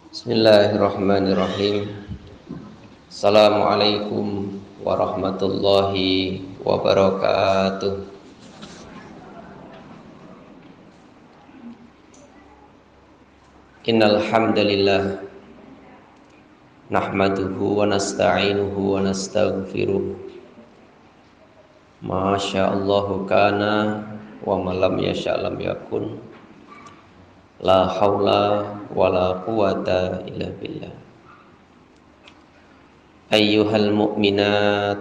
Bismillahirrahmanirrahim. Assalamualaikum warahmatullahi wabarakatuh. Innal hamdalillah nahmaduhu wa nasta'inuhu wa nastaghfiruh. Ma sya'allahu kana wa ma lam yasha' lam yakun. La haula wa la quwata illa billah. Ayyuhal mu'minat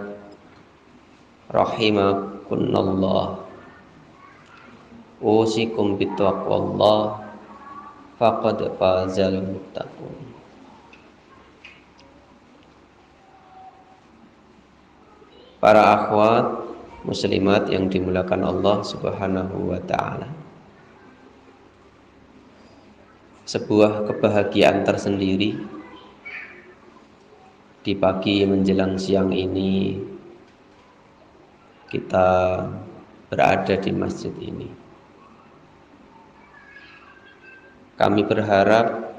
rahimakunallah, usikum bittaqwallah faqad fazal muttaqun. Para akhwat muslimat yang dimuliakan Allah Subhanahu wa taala, sebuah kebahagiaan tersendiri di pagi menjelang siang ini kita berada di masjid ini. Kami berharap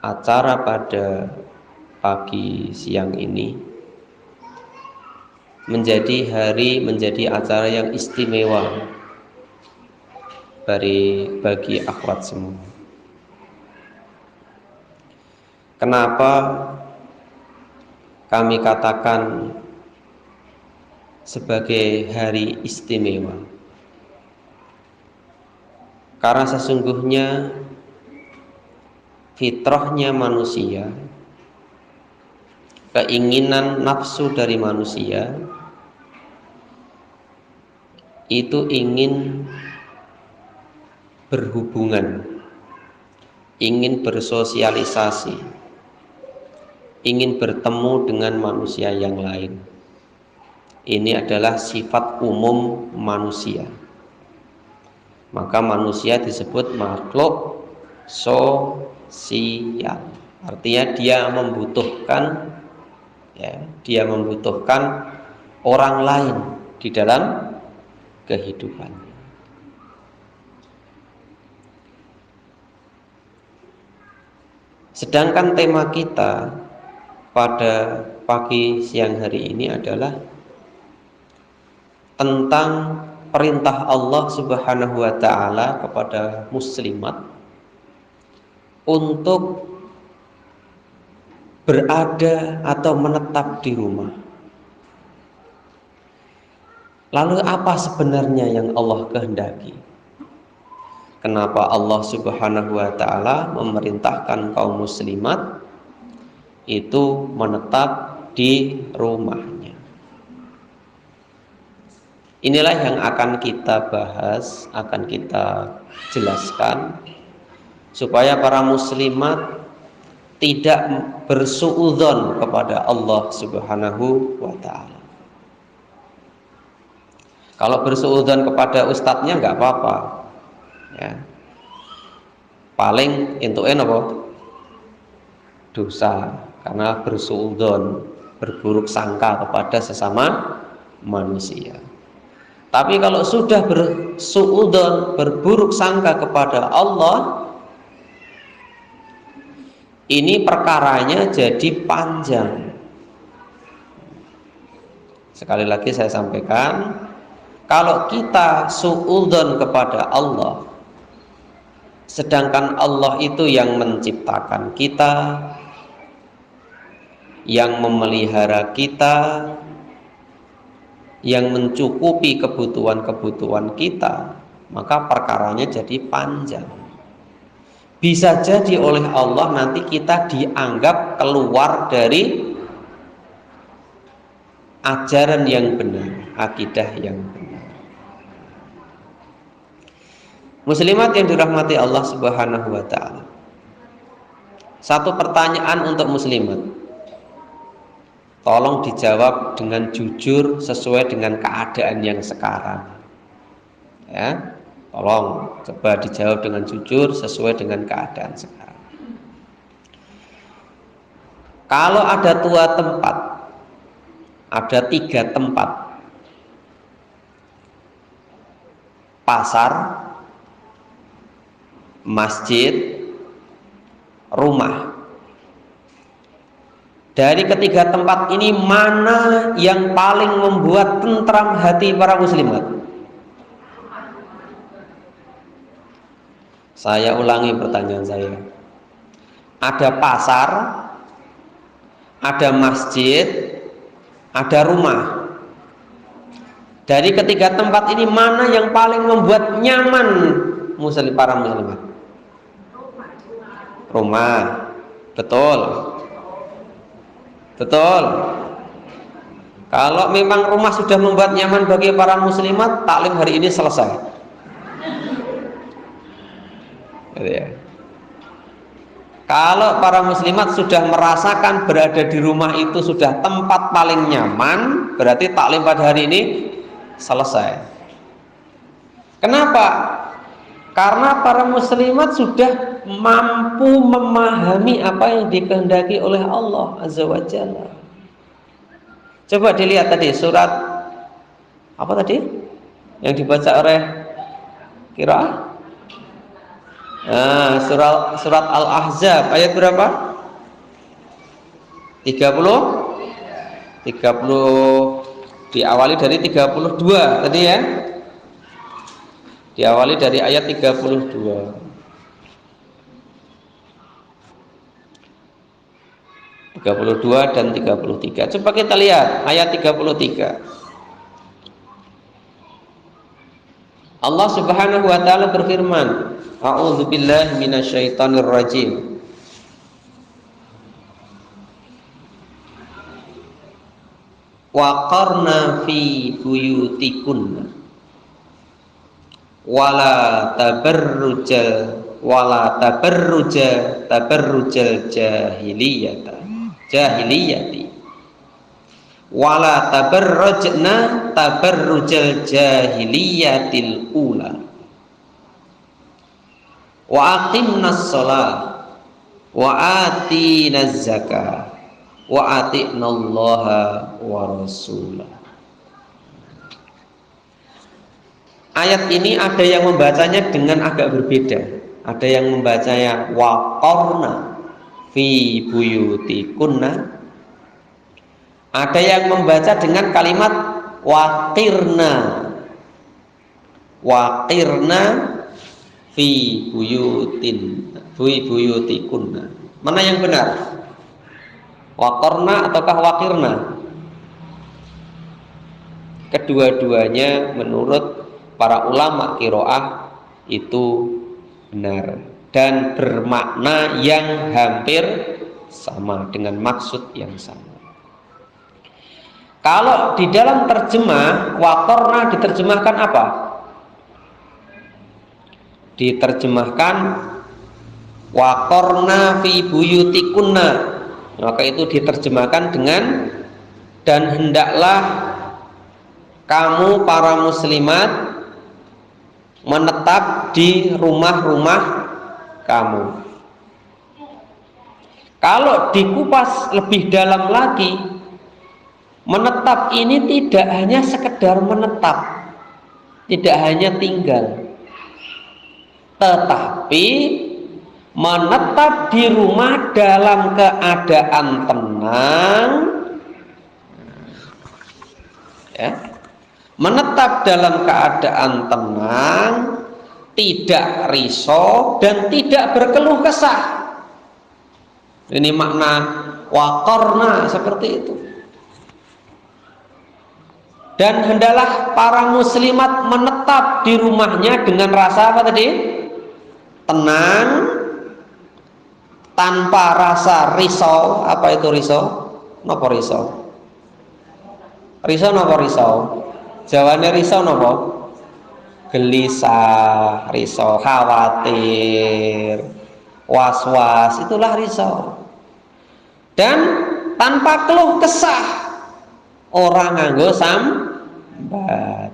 acara pada pagi siang ini menjadi acara yang istimewa bagi akhwat semua. Kenapa kami katakan sebagai hari istimewa? Karena sesungguhnya fitrahnya manusia, keinginan nafsu dari manusia itu ingin berhubungan, ingin bersosialisasi, ingin bertemu dengan manusia yang lain. Ini adalah sifat umum manusia. Maka manusia disebut makhluk sosial. Artinya dia membutuhkan orang lain di dalam kehidupan. Sedangkan tema kita pada pagi siang hari ini adalah tentang perintah Allah Subhanahu wa taala kepada muslimat untuk berada atau menetap di rumah. Lalu apa sebenarnya yang Allah kehendaki? Kenapa Allah Subhanahu wa taala memerintahkan kaum muslimat itu menetap di rumahnya? Inilah yang akan kita bahas, akan kita jelaskan supaya para muslimat tidak bersuudzon kepada Allah Subhanahu wa taala. Kalau bersuudzon kepada ustadznya enggak apa-apa. Ya. Paling entuke napa? Dosa, karena bersuudzon, berburuk sangka kepada sesama manusia. Tapi kalau sudah bersuudzon, berburuk sangka kepada Allah, ini perkaranya jadi panjang. Sekali lagi saya sampaikan, kalau kita suudzon kepada Allah, sedangkan Allah itu yang menciptakan kita, yang memelihara kita, yang mencukupi kebutuhan-kebutuhan kita, maka perkaranya jadi panjang. Bisa jadi oleh Allah nanti kita dianggap keluar dari ajaran yang benar, akidah yang benar. Muslimat yang dirahmati Allah Subhanahu wa taala, satu pertanyaan untuk muslimat, tolong dijawab dengan jujur sesuai dengan keadaan yang sekarang. Ya, tolong coba dijawab dengan jujur sesuai dengan keadaan sekarang. Kalau ada 2 tempat, ada 3 tempat, pasar, masjid, rumah. Dari ketiga tempat ini mana yang paling membuat tentram hati para muslimat? Saya ulangi pertanyaan saya. Ada pasar, ada masjid, ada rumah. Dari ketiga tempat ini mana yang paling membuat nyaman para muslimat? Rumah. Betul. Betul. Kalau memang rumah sudah membuat nyaman bagi para muslimat, taklim hari ini selesai. Gitu ya. Kalau para muslimat sudah merasakan berada di rumah itu sudah tempat paling nyaman, berarti taklim pada hari ini selesai. Kenapa? Karena para muslimat sudah mampu memahami apa yang dikehendaki oleh Allah Azza wa Jalla. Coba dilihat tadi surat apa tadi yang dibaca oleh Qiraah? Nah, surat Al-Ahzab ayat berapa? 30 diawali dari 32 tadi ya. Diawali dari ayat 32. 32 dan 33. Coba kita lihat ayat 33. Allah Subhanahu wa taala berfirman, A'udzubillahi minasyaitonir rajim. Wa qarna fi buyutikunna wala tabarrujal jahiliyati wala tabarrujna tabarrujal jahiliyatil ula wa aqimnas shalah wa atinaz zakah wa ati'nallaha wa rasulah. Ayat ini ada yang membacanya dengan agak berbeda. Ada yang membacanya waqarna fi buyutikunna. Ada yang membaca dengan kalimat waqirna. Waqirna fi buyutikunna. Mana yang benar? Waqarna ataukah waqirna? Kedua-duanya menurut para ulama qiraah itu benar dan bermakna yang hampir sama dengan maksud yang sama. Kalau di dalam terjemah waqarna diterjemahkan apa? Diterjemahkan waqarna fi buyutikunna, maka itu diterjemahkan dengan dan hendaklah kamu para muslimat menetap di rumah-rumah kamu. Kalau dikupas lebih dalam lagi, menetap ini tidak hanya sekedar menetap, tidak hanya tinggal, tetapi menetap di rumah dalam keadaan tenang, ya. Menetap dalam keadaan tenang, tidak risau dan tidak berkeluh kesah. Ini makna waqarna seperti itu. Dan hendaklah para muslimat menetap di rumahnya dengan rasa apa tadi? Tenang, tanpa rasa risau. Apa itu risau? Napa risau? Risau napa risau? Jawane risau napa? Gelisah, risau, khawatir, was-was, itulah risau. Dan tanpa keluh kesah, orang nganggo sambat.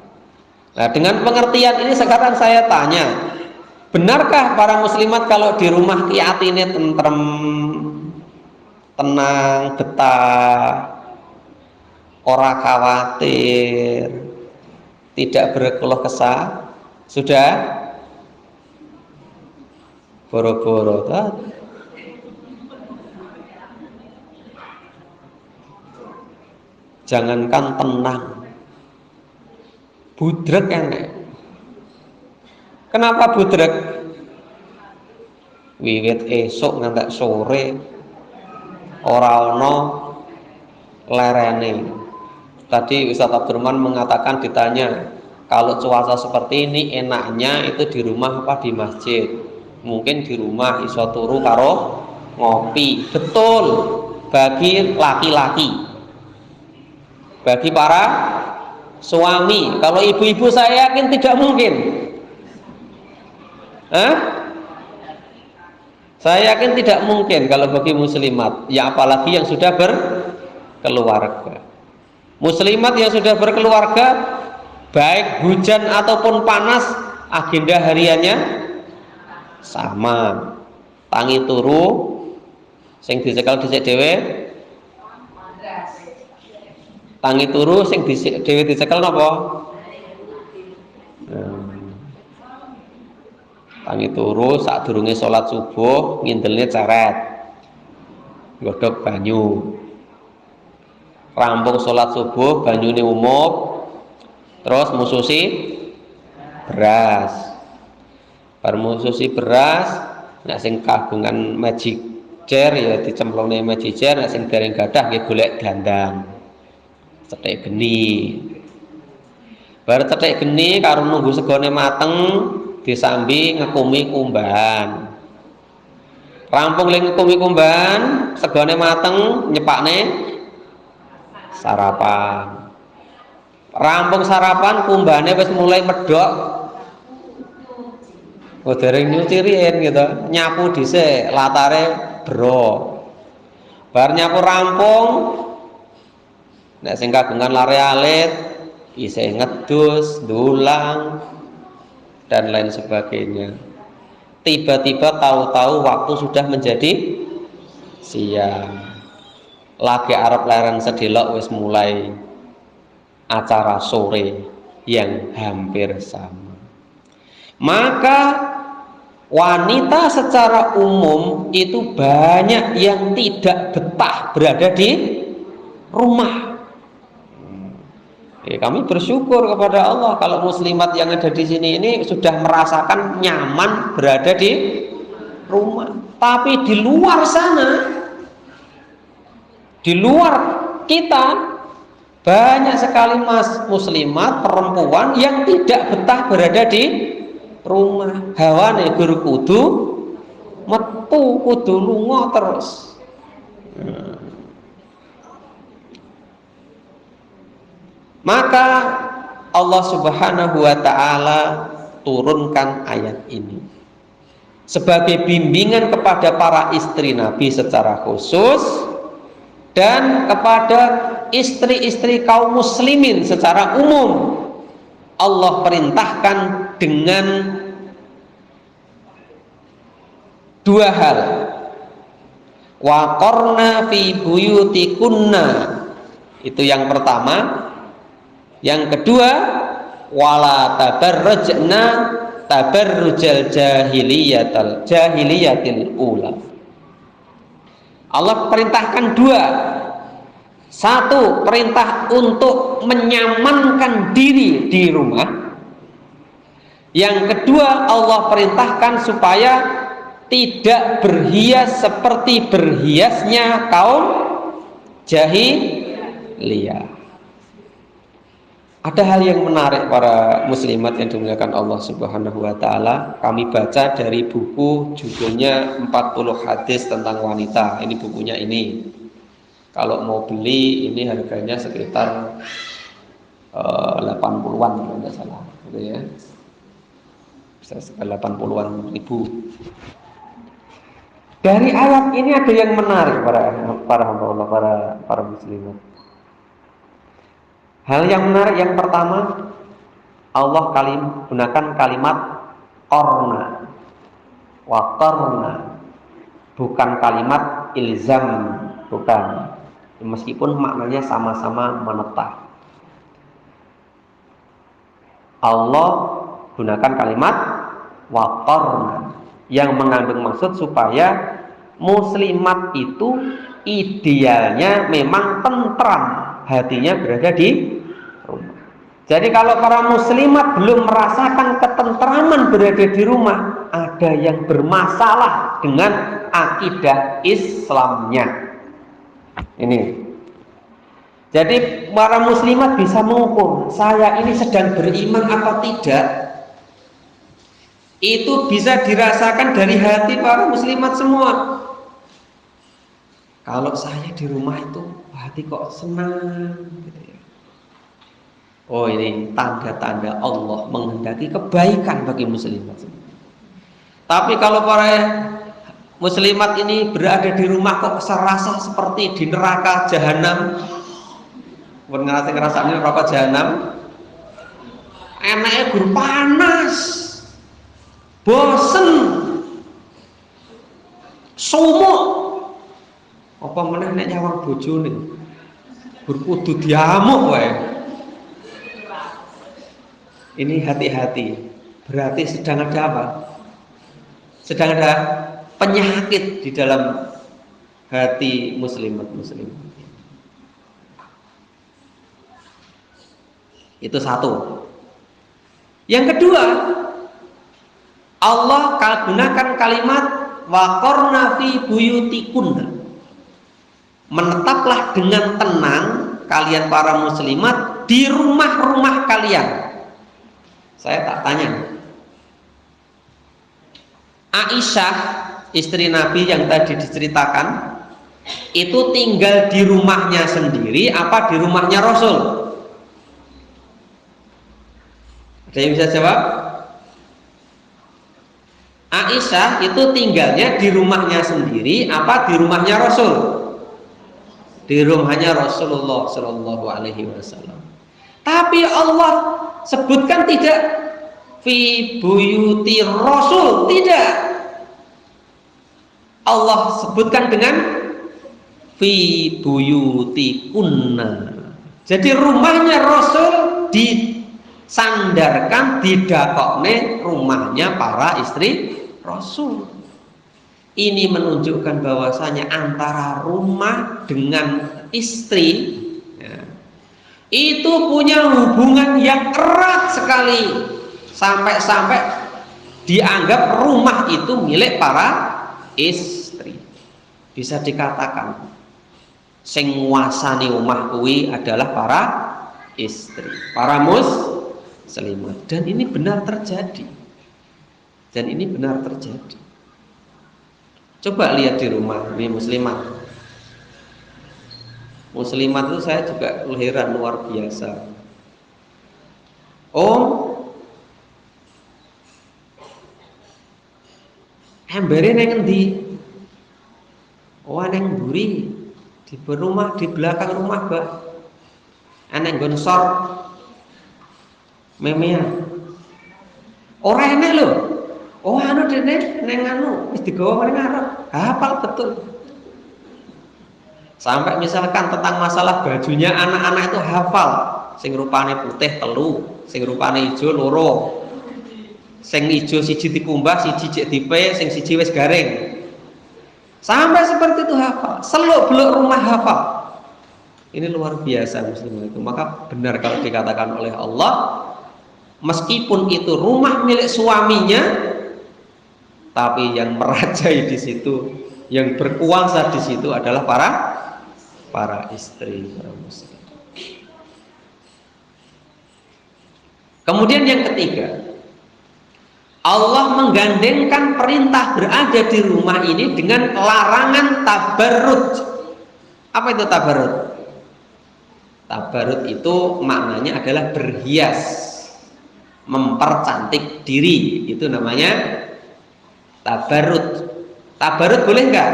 Nah, dengan pengertian ini sekarang saya tanya, benarkah para muslimat kalau di rumah ki atine tentrem, tenang, betah, ora khawatir, tidak berkeluh kesah? Sudah? boro-boro jangankan tenang, budrek enek. Kenapa budrek? Wiwit esuk ngantek sore ora ana lerene. Tadi Ustaz Abdurrahman mengatakan, ditanya kalau cuaca seperti ini enaknya itu di rumah apa di masjid? Mungkin di rumah iso turu karo ngopi. Betul, bagi laki-laki, bagi para suami. Kalau ibu-ibu saya yakin tidak mungkin. Saya yakin tidak mungkin kalau bagi muslimat, ya apalagi yang sudah berkeluarga. Muslimat yang sudah berkeluarga, baik hujan ataupun panas, agenda hariannya sama. Tangi turu, sing dicekel dhisik dhewe. Tangi turu, sing dhewe dicekel napa? Tangi turu sadurunge salat subuh, ngindelne ceret, godhog banyu. Rampung salat subuh, banyune umup, terus mususi beras. Bar mususi beras, nek sing kagungan magic jar ya dicemplungne magic jar, nek sing dereng gadah nggih golek dandang. Cethek geni. Bar cethek geni karo nunggu segone mateng, disambi ngekumi kumbahan. Rampung ling ngekumi kumbahan, segone mateng nyepakne sarapan. Rampung sarapan, kumbahane wis mulai medhok. Dereng nyuci riyen gitu, nyapu dhisik, latare bro. Bar nyapu rampung, nek sing kagungan lare alit, isih ngedus, ndulang, dan lain sebagainya. Tiba-tiba tahu-tahu waktu sudah menjadi siang. Lagi arep leren sedelok wis mulai acara sore yang hampir sama. Maka wanita secara umum itu banyak yang tidak betah berada di rumah. Kami bersyukur kepada Allah kalau muslimat yang ada di sini ini sudah merasakan nyaman berada di rumah. Tapi di luar sana, di luar kita, banyak sekali muslimat perempuan yang tidak betah berada di rumah. Hawane guru kudu metu, kudu lunga terus. Maka Allah Subhanahu wa ta'ala turunkan ayat ini sebagai bimbingan kepada para istri Nabi secara khusus dan kepada istri-istri kaum muslimin secara umum. Allah perintahkan dengan dua hal. Wa qarna fi buyutikunna, itu yang pertama. Yang kedua, wala tabarrajna tabarrujal jahiliyatil ula. Allah perintahkan dua. Satu, perintah untuk menyamankan diri di rumah. Yang kedua, Allah perintahkan supaya tidak berhias seperti berhiasnya kaum jahiliyah. Ada hal yang menarik para muslimat yang dimuliakan Allah Subhanahu wa ta'ala. Kami baca dari buku judulnya 40 hadis tentang wanita. Ini bukunya ini. Kalau mau beli ini harganya sekitar 80-an kalau tidak salah, gitu ya. Bisa sekitar 80-an ribu. Dari ayat ini ada yang menarik para hamba Allah, para muslimat. Hal yang menarik yang pertama, Allah gunakan kalimat qarna wa qarna, bukan kalimat ilzam, bukan. Meskipun maknanya sama-sama menetap. Allah gunakan kalimat wa qarna. yang mengandung maksud supaya muslimat itu idealnya memang tentram, hatinya berada di rumah. Jadi kalau para muslimat belum merasakan ketentraman berada di rumah, ada yang bermasalah dengan akidah Islamnya. Ini. Jadi para muslimat bisa mengukur, saya ini sedang beriman apa tidak. Itu bisa dirasakan dari hati para muslimat semua. Kalau saya di rumah itu hati kok senang gitu ya. Oh, ini tanda-tanda Allah menghendaki kebaikan bagi muslimat. Tapi kalau para muslimat ini berada di rumah kok serasa seperti di neraka jahanam. Ngerasa neraka jahanam. Enaknya guru panas. Bosen. Sumuk. Apa meneh nek nyawang bojone. Berkudu diamuk wae. Ini hati-hati. Berarti sedang ada apa? Sedang ada penyakit di dalam hati muslimat. Itu satu. Yang kedua, Allah gunakan kalimat waqarna fi buyutikunna. Menetaplah dengan tenang kalian para muslimat di rumah-rumah kalian. Saya tak tanya, Aisyah istri Nabi yang tadi diceritakan itu tinggal di rumahnya sendiri apa di rumahnya Rasul? Ada yang bisa jawab? Aisyah itu tinggalnya di rumahnya sendiri apa di rumahnya Rasul? Di rumahnya Rasulullah Shallallahu Alaihi Wasallam. Tapi Allah sebutkan tidak fi buyuti Rasul, tidak. Allah sebutkan dengan fi buyuti kunna. Jadi rumahnya Rasul disandarkan didakokne rumahnya para istri Rasul. Ini menunjukkan bahwasanya antara rumah dengan istri ya, itu punya hubungan yang erat sekali, sampai-sampai dianggap rumah itu milik para istri. Bisa dikatakan sing nguasani omah kuwi adalah para istri, para muslimat. Dan ini benar terjadi. Coba lihat di rumah ini muslimat. Muslimat itu saya juga heran luar biasa. Embere neng endi? Oh, neng mburi di rumah, di belakang rumah, Mbak. Neng gonsor memean. Ora enek lho. Oh, anu dene neng anu wis digawa maring ngarep. Hafal betul. Sampai misalkan tentang masalah bajunya anak-anak itu hafal. Sing rupane putih telu, sing rupane ijo loro. Sing ijo siji dikumbah, siji cek dipe, sing siji wis garing. Sampai seperti itu hafal. Seluk-beluk rumah hafal. Ini luar biasa muslim itu. Maka benar kalau dikatakan oleh Allah, meskipun itu rumah milik suaminya, tapi yang merajai di situ, yang berkuasa di situ adalah para istri, para muslim. Kemudian yang ketiga, Allah menggandengkan perintah berada di rumah ini dengan larangan tabarruj. Apa itu tabarruj? Tabarruj itu maknanya adalah berhias, mempercantik diri. Itu namanya tabarruj. Tabarruj boleh enggak?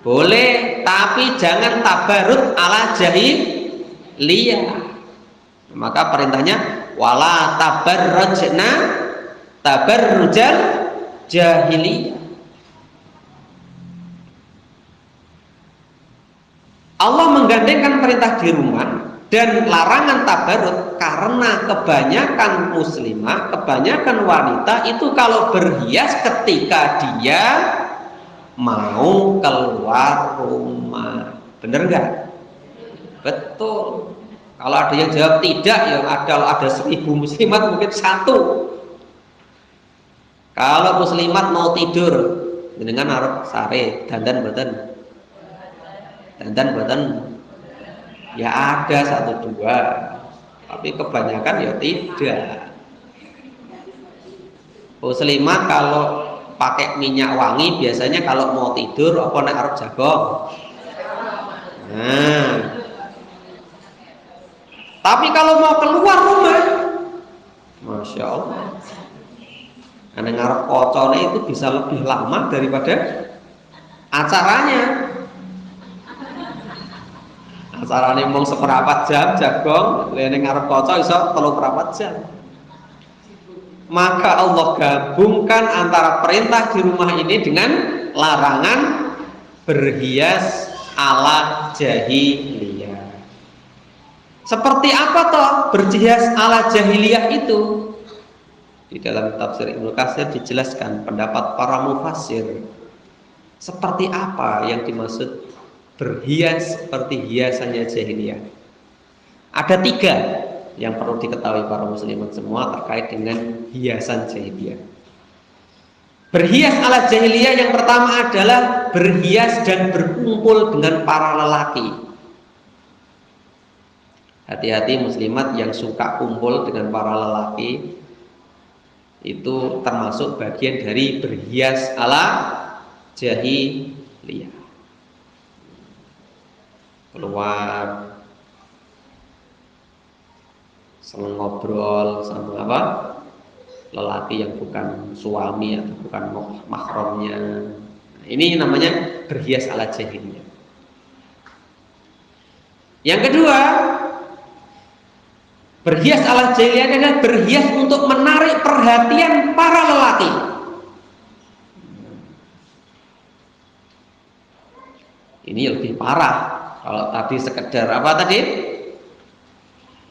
Boleh, tapi jangan tabarruj ala jahiliyah. Maka perintahnya wala tabarrujna tabarrujal jahiliyah. Allah menggandengkan perintah di rumah dan larangan tabarruj karena kebanyakan muslimah, kebanyakan wanita itu kalau berhias ketika dia mau keluar rumah. Bener nggak? Betul. Kalau ada yang jawab tidak, ya ada 1000 muslimat mungkin satu. Kalau muslimat mau tidur dengan arep sare dandan boten, ya ada satu dua, tapi kebanyakan ya tidak. Muslimat kalau pakai minyak wangi biasanya kalau mau tidur apa nek arep jagong. Nah, tapi kalau mau keluar rumah, masya Allah, karena ngarep kocone itu bisa lebih lama daripada acaranya. Acaranya mau seperempat jam jagong, lene ngarep kocok iso 3/4 jam. Maka Allah gabungkan antara perintah di rumah ini dengan larangan berhias ala jahiliyah. Seperti apa toh berhias ala jahiliyah itu? Di dalam tafsir Ibnu Katsir dijelaskan pendapat para mufassir. Seperti apa yang dimaksud berhias seperti hiasannya jahiliyah? Ada 3 yang perlu diketahui para muslimat semua terkait dengan hiasan jahiliyah. Berhias ala jahiliyah yang pertama adalah berhias dan berkumpul dengan para lelaki. Hati-hati muslimat yang suka kumpul dengan para lelaki, itu termasuk bagian dari berhias ala jahiliyah. Keluar seneng ngobrol sama apa? Lelaki yang bukan suami atau bukan mahramnya. Nah, ini namanya berhias ala jahiliyah. Yang kedua, berhias ala jahiliyah adalah berhias untuk menarik perhatian para lelaki. Ini lebih parah. Kalau tadi sekedar apa tadi?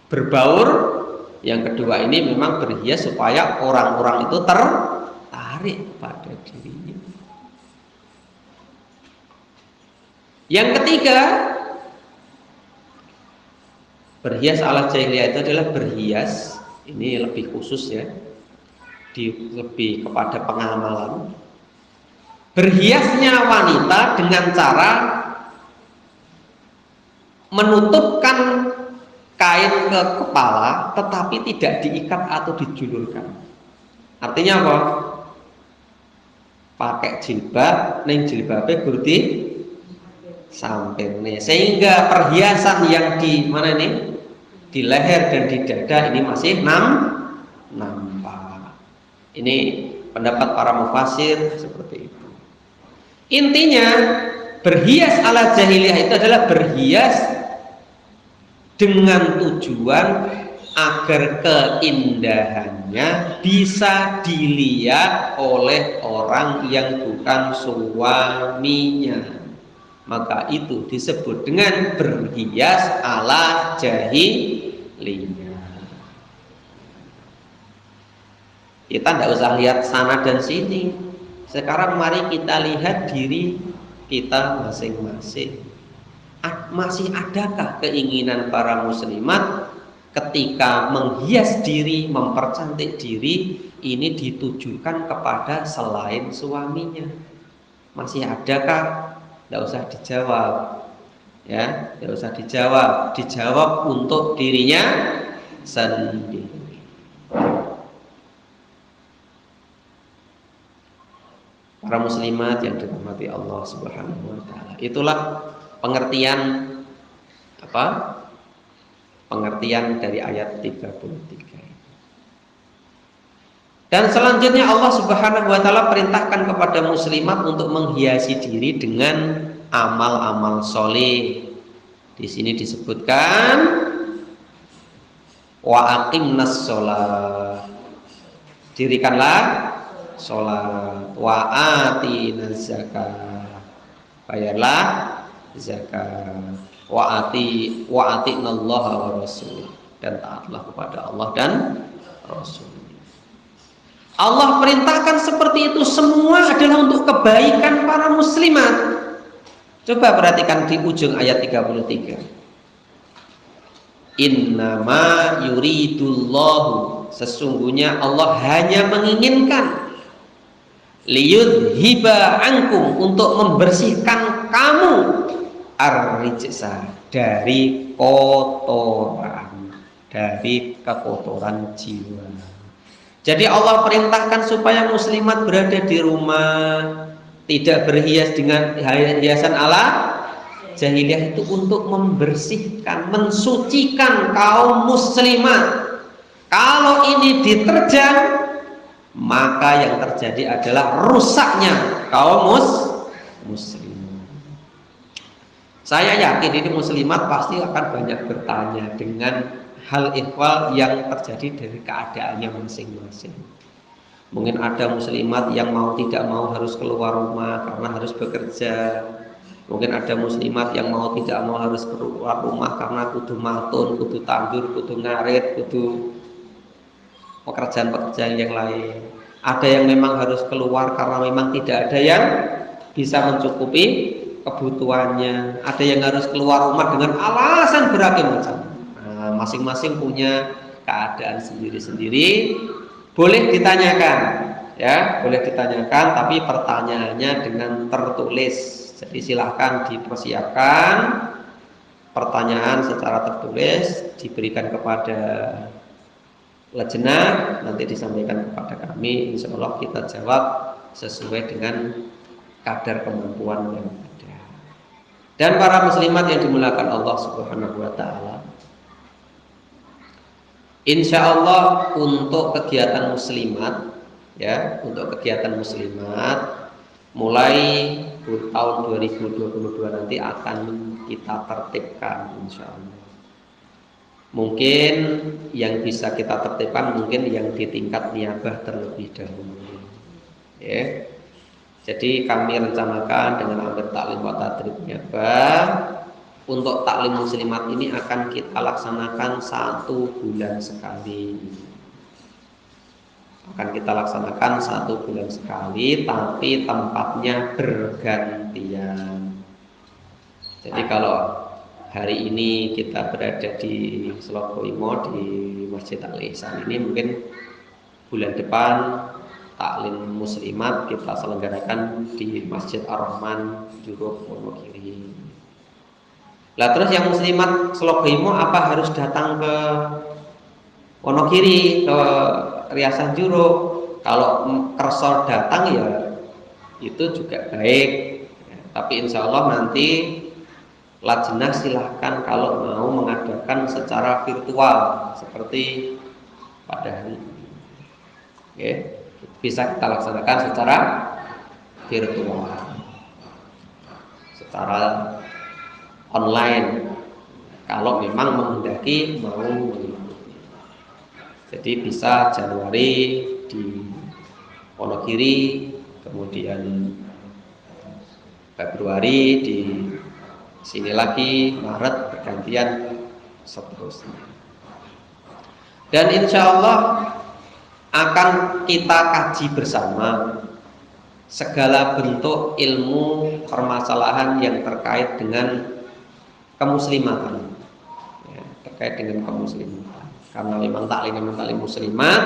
Berbaur, yang kedua ini memang berhias supaya orang-orang itu tertarik pada dirinya. Yang ketiga, berhias ala jahiliyah itu adalah berhias, ini lebih khusus ya, lebih kepada pengamalan. Berhiasnya wanita dengan cara menutupkan kain ke kepala tetapi tidak diikat atau dijulurkan. Artinya apa? Pakai jilbab, neng jilbabe gurdi sampirne, sehingga perhiasan yang di mana nih, di leher dan di dada ini masih nampak. Ini pendapat para mufassir seperti itu. Intinya berhias ala jahiliyah itu adalah berhias dengan tujuan agar keindahannya bisa dilihat oleh orang yang bukan suaminya. Maka itu disebut dengan berhias ala jahiliyah. Kita tidak usah lihat sana dan sini. Sekarang mari kita lihat diri kita masing-masing. Masih adakah keinginan para muslimat ketika menghias diri, mempercantik diri ini ditujukan kepada selain suaminya? Masih adakah? Tidak usah dijawab, ya, tidak usah dijawab. Dijawab untuk dirinya sendiri. Para muslimat yang dirahmati Allah Subhanahu wa taala. Itulah pengertian apa? Pengertian dari ayat 33. Dan selanjutnya Allah Subhanahu wa taala perintahkan kepada muslimat untuk menghiasi diri dengan amal-amal soleh. Di sini disebutkan wa aqimnas sholat, dirikanlah sholat, wa atinaz zakat, bayarlah zakat, wa ati'nallaha wa rasul, dan taatlah kepada Allah dan Rasul. Allah perintahkan seperti itu semua adalah untuk kebaikan para muslimat. Coba perhatikan di ujung ayat 33. Innama yuridullahu, sesungguhnya Allah hanya menginginkan liyudhiba ankum, untuk membersihkan kamu ar-rijsa, dari kotoran, dari kekotoran jiwa. Jadi Allah perintahkan supaya muslimat berada di rumah, tidak berhias dengan hiasan ala jahiliyah, itu untuk membersihkan, mensucikan kaum muslimat. Kalau ini diterjang, maka yang terjadi adalah rusaknya kaum muslimat. Saya yakin ini muslimat pasti akan banyak bertanya dengan hal ihwal yang terjadi dari keadaannya masing-masing. Mungkin ada muslimat yang mau tidak mau harus keluar rumah karena harus bekerja. Mungkin ada muslimat yang mau tidak mau harus keluar rumah karena kudu matun, kudu tandur, kudu ngarit, kudu pekerjaan-pekerjaan yang lain. Ada yang memang harus keluar karena memang tidak ada yang bisa mencukupi kebutuhannya. Ada yang harus keluar rumah dengan alasan beragam macam. Nah, masing-masing punya keadaan sendiri-sendiri. Boleh ditanyakan, ya, boleh ditanyakan, tapi pertanyaannya dengan tertulis. Jadi silahkan dipersiapkan pertanyaan secara tertulis, diberikan kepada lajnah, nanti disampaikan kepada kami. Insya Allah kita jawab sesuai dengan kadar kemampuan yang ada. Dan para muslimat yang dimuliakan Allah Subhanahu wa Ta'ala, insya Allah untuk kegiatan muslimat, ya, untuk kegiatan muslimat mulai tahun 2022 nanti akan kita tertibkan insya Allah. Mungkin yang bisa kita tertibkan mungkin yang di tingkat niabah terlebih dahulu, ya. Jadi kami rencanakan dengan Amir Taklim wa Tadrib Niabah, untuk taklim muslimat ini akan kita laksanakan 1 bulan sekali. Akan kita laksanakan 1 bulan sekali, tapi tempatnya bergantian. Jadi kalau hari ini kita berada di Selogoimo di Masjid Al-Ihsan ini, mungkin bulan depan taklim muslimat kita selenggarakan di Masjid Ar-Rahman Juruk Wonogiri. Lah terus yang muslimat Selogoimo apa harus datang ke Wonogiri, ke Riasan Juruk? Kalau kerso datang ya itu juga baik, ya, tapi insya Allah nanti lajnah silahkan kalau mau mengadakan secara virtual seperti pada hari ini, ya, bisa kita laksanakan secara virtual, secara online kalau memang menghendaki mau mengikuti. Jadi bisa Januari di Wonogiri, kemudian Februari di sini lagi, Maret bergantian, seterusnya. Dan insya Allah akan kita kaji bersama segala bentuk ilmu permasalahan yang terkait dengan kemuslimatan, ya, terkait dengan kemuslimatan. Karena memang taklim muslimat,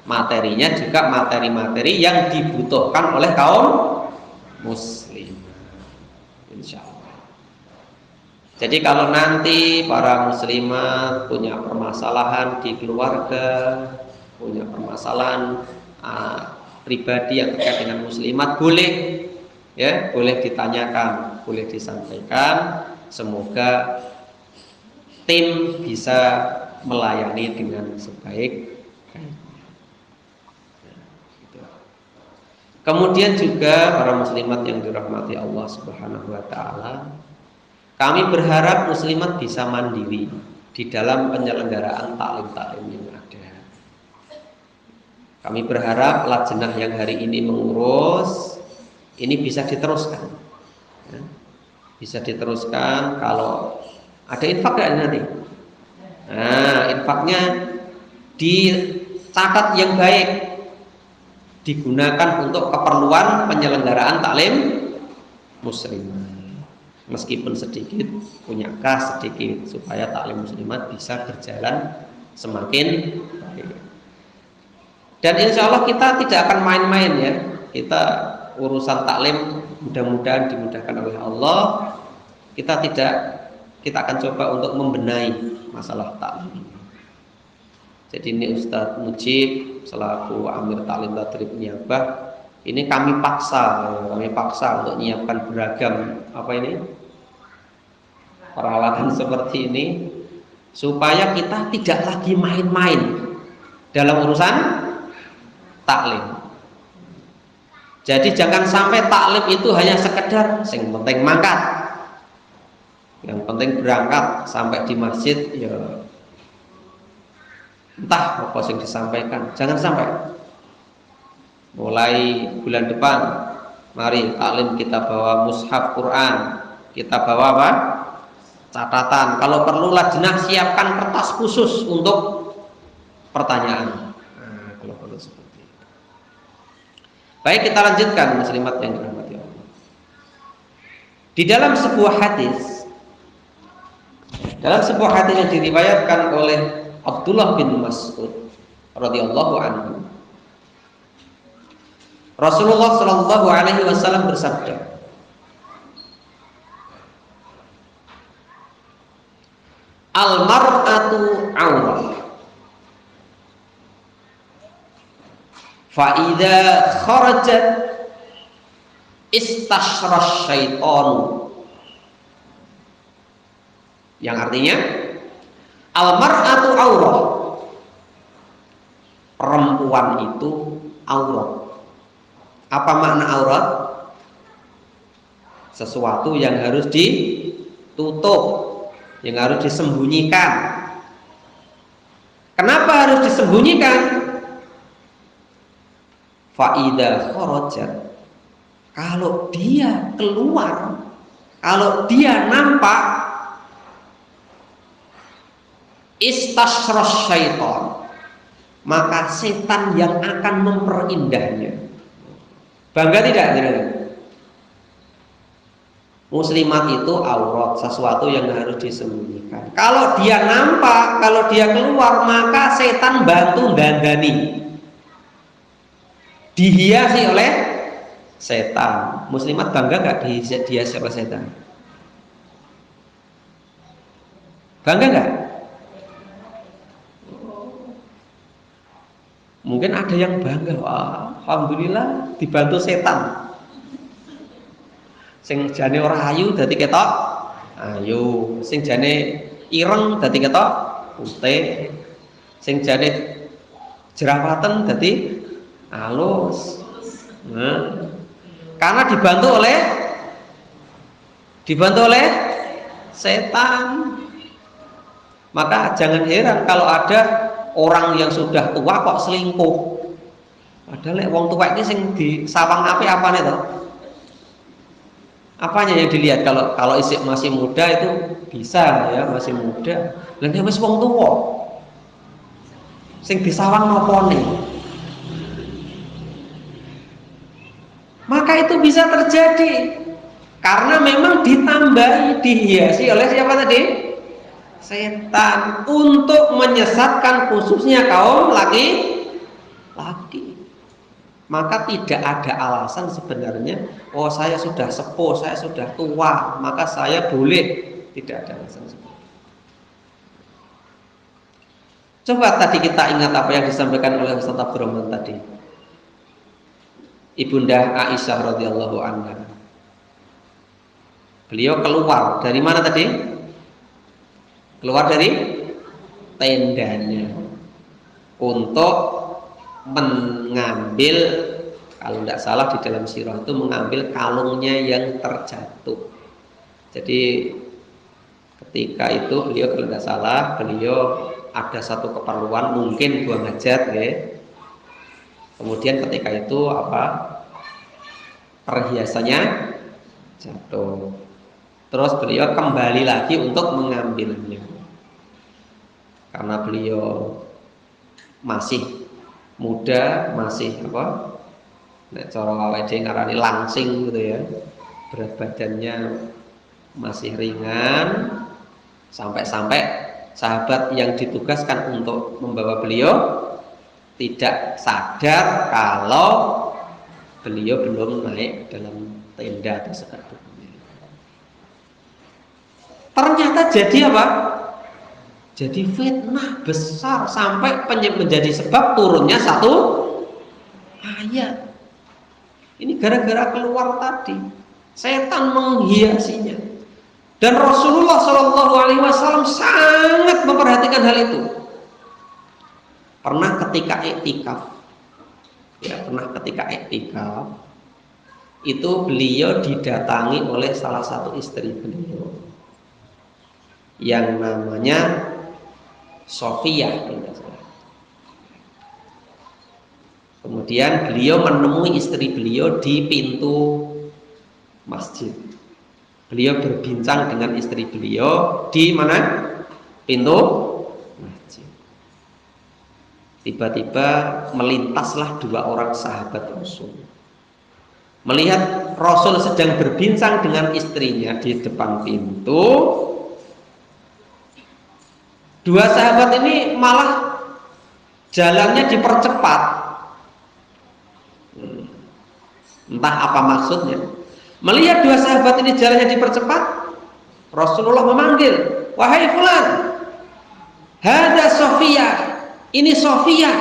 materinya juga materi-materi yang dibutuhkan oleh kaum muslim, insya Allah. Jadi kalau nanti para muslimat punya permasalahan di keluarga, punya permasalahan pribadi yang terkait dengan muslimat, boleh, ya, boleh ditanyakan, boleh disampaikan. Semoga tim bisa melayani dengan sebaik-baiknya. Kemudian juga para muslimat yang dirahmati Allah Subhanahu wa Ta'ala, kami berharap muslimat bisa mandiri di dalam penyelenggaraan taklim-taklim yang ada. Kami berharap lajnah yang hari ini mengurus ini bisa diteruskan, ya. Bisa diteruskan. Kalau ada infak gak nanti? Nah, infaknya dicatat yang baik, digunakan untuk keperluan penyelenggaraan taklim muslimat, meskipun sedikit, punya kas sedikit, supaya taklim muslimat bisa berjalan semakin baik. Dan insya Allah kita tidak akan main-main ya. Kita urusan taklim mudah-mudahan dimudahkan oleh Allah. Kita akan coba untuk membenahi masalah taklim. Jadi ini Ustadz Mujib selaku Amir Taklim Tadrib Niabah, ini kami paksa untuk menyiapkan beragam peralatan seperti ini supaya kita tidak lagi main-main dalam urusan taklim. Jadi jangan sampai taklim itu hanya sekedar yang penting mangkat, yang penting berangkat sampai di masjid ya entah apa yang disampaikan. Jangan sampai. Mulai bulan depan mari taklim kita bawa mushaf Quran, kita bawa apa? Catatan. Kalau perlu lajnah siapkan kertas khusus untuk pertanyaan. Nah, kalau perlu seperti itu. Baik, kita lanjutkan muslimat yang dirahmati Allah. Di dalam sebuah hadis yang diriwayatkan oleh Abdullah bin Mas'ud radhiyallahu anhu, Rasulullah Shallallahu alaihi wasallam bersabda, "Al-mar'atu 'aurah, fa idza kharajat istashrash syaitanu." Yang artinya al-mar'atu aurah, perempuan itu aurat. Apa makna aurat? Sesuatu yang harus ditutup, yang harus disembunyikan. Kenapa harus disembunyikan? Fa'idha kharajat, kalau dia keluar, kalau dia nampak, istashrash syaitan, maka setan yang akan memperindahnya. Bangga tidak? Muslimat itu aurat, sesuatu yang harus disembunyikan. Kalau dia nampak, kalau dia keluar, maka setan bantu dandani, dihiasi oleh setan. Muslimat bangga gak dihiasi oleh setan? Bangga gak? Mungkin ada yang bangga, wah, alhamdulillah dibantu setan. Sing jane ora ayu dadi ketok ayu, sing jane ireng dadi ketok putih, sing jane jerawatan dadi halus. Nah, karena dibantu oleh setan. Maka jangan heran kalau ada orang yang sudah tua kok selingkuh. Padahal wong tua ini sing disawang api apa nih toh? Apanya yang dilihat? Kalau isik masih muda itu bisa ya, masih muda. Lah nek wis wong tua sing disawang napa nih? Maka itu bisa terjadi karena memang ditambahi, dihiasi oleh siapa tadi? Setan, untuk menyesatkan khususnya kaum laki-laki. Maka tidak ada alasan sebenarnya, oh saya sudah sepuh, saya sudah tua, maka saya boleh. Tidak ada alasan seperti itu. Coba tadi kita ingat apa yang disampaikan oleh Ustaz Abdurrahman tadi. Ibunda Aisyah radhiyallahu anha. Beliau keluar dari mana tadi? Keluar dari tendanya untuk mengambil, kalau tidak salah di dalam sirah itu mengambil kalungnya yang terjatuh. Jadi ketika itu beliau kalau tidak salah, beliau ada satu keperluan, mungkin buang hajat ya. Kemudian ketika itu perhiasannya jatuh. Terus beliau kembali lagi untuk mengambilnya. karena beliau masih muda, masih apa? Nek cara awake dhewe ngarani langsing gitu ya. Berat badannya masih ringan, sampai-sampai sahabat yang ditugaskan untuk membawa beliau tidak sadar kalau beliau belum naik dalam tenda tersebut. Ternyata jadi apa? Jadi fitnah besar sampai menjadi sebab turunnya satu ayat. Ini gara-gara keluar tadi, setan menghiasinya. Dan Rasulullah Shallallahu Alaihi Wasallam sangat memperhatikan hal itu. Pernah ketika iktikaf, itu beliau didatangi oleh salah satu istri beliau yang namanya Sofiyah. Kemudian beliau menemui istri beliau di pintu masjid. Beliau berbincang dengan istri beliau di mana? Pintu masjid. Tiba-tiba melintaslah dua orang sahabat Rasul. Melihat Rasul sedang berbincang dengan istrinya di depan pintu, dua sahabat ini malah jalannya dipercepat. Entah apa maksudnya. Melihat dua sahabat ini jalannya dipercepat, Rasulullah memanggil, "Wahai fulan, hada Sofiyah, ini Sofiyah."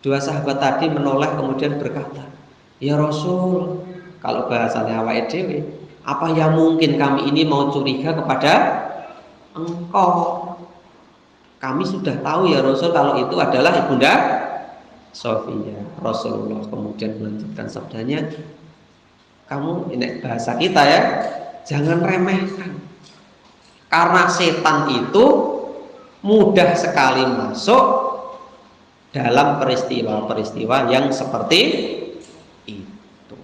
Dua sahabat tadi menoleh kemudian berkata, "Ya Rasul," kalau bahasanya awake dhewe, "apa yang mungkin kami ini mau curiga kepada engkau? Kami sudah tahu ya Rasul kalau itu adalah ibunda Sofiyah." Rasulullah kemudian melanjutkan sabdanya, "Kamu ini bahasa kita ya, jangan remehkan. Karena setan itu mudah sekali masuk dalam peristiwa-peristiwa yang seperti itu."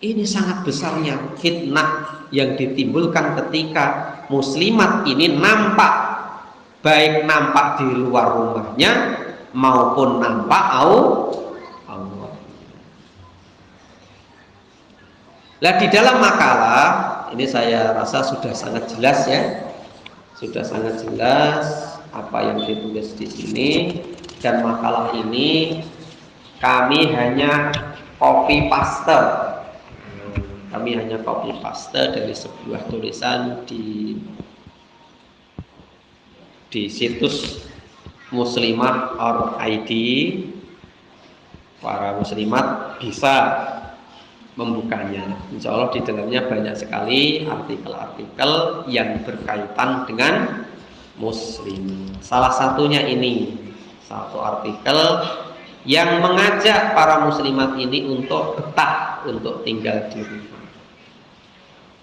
Ini sangat besarnya fitnah yang ditimbulkan ketika muslimat ini nampak, baik nampak di luar rumahnya maupun nampak Allah. Nah, di dalam makalah ini saya rasa sudah sangat jelas ya, sudah sangat jelas apa yang ditulis di sini, dan makalah ini kami hanya copy paste, dari sebuah tulisan di situs muslimah.id. Para muslimat bisa membukanya. Insya Allah di dalamnya banyak sekali artikel-artikel yang berkaitan dengan muslim. Salah satunya ini, satu artikel yang mengajak para muslimat ini untuk betah, untuk tinggal di rumah.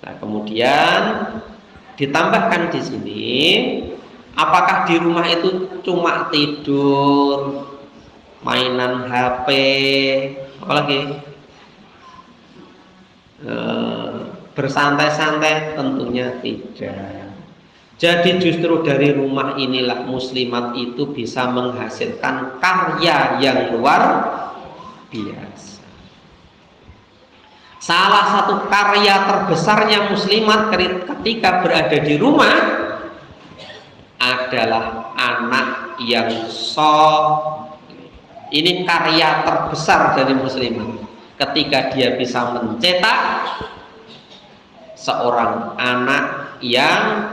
Nah, kemudian ditambahkan di sini, apakah di rumah itu cuma tidur, mainan HP, apalagi bersantai-santai? Tentunya tidak. Jadi justru dari rumah inilah muslimat itu bisa menghasilkan karya yang luar biasa. Salah satu karya terbesarnya muslimat ketika berada di rumah adalah anak yang ini karya terbesar dari muslimat. Ketika dia bisa mencetak seorang anak yang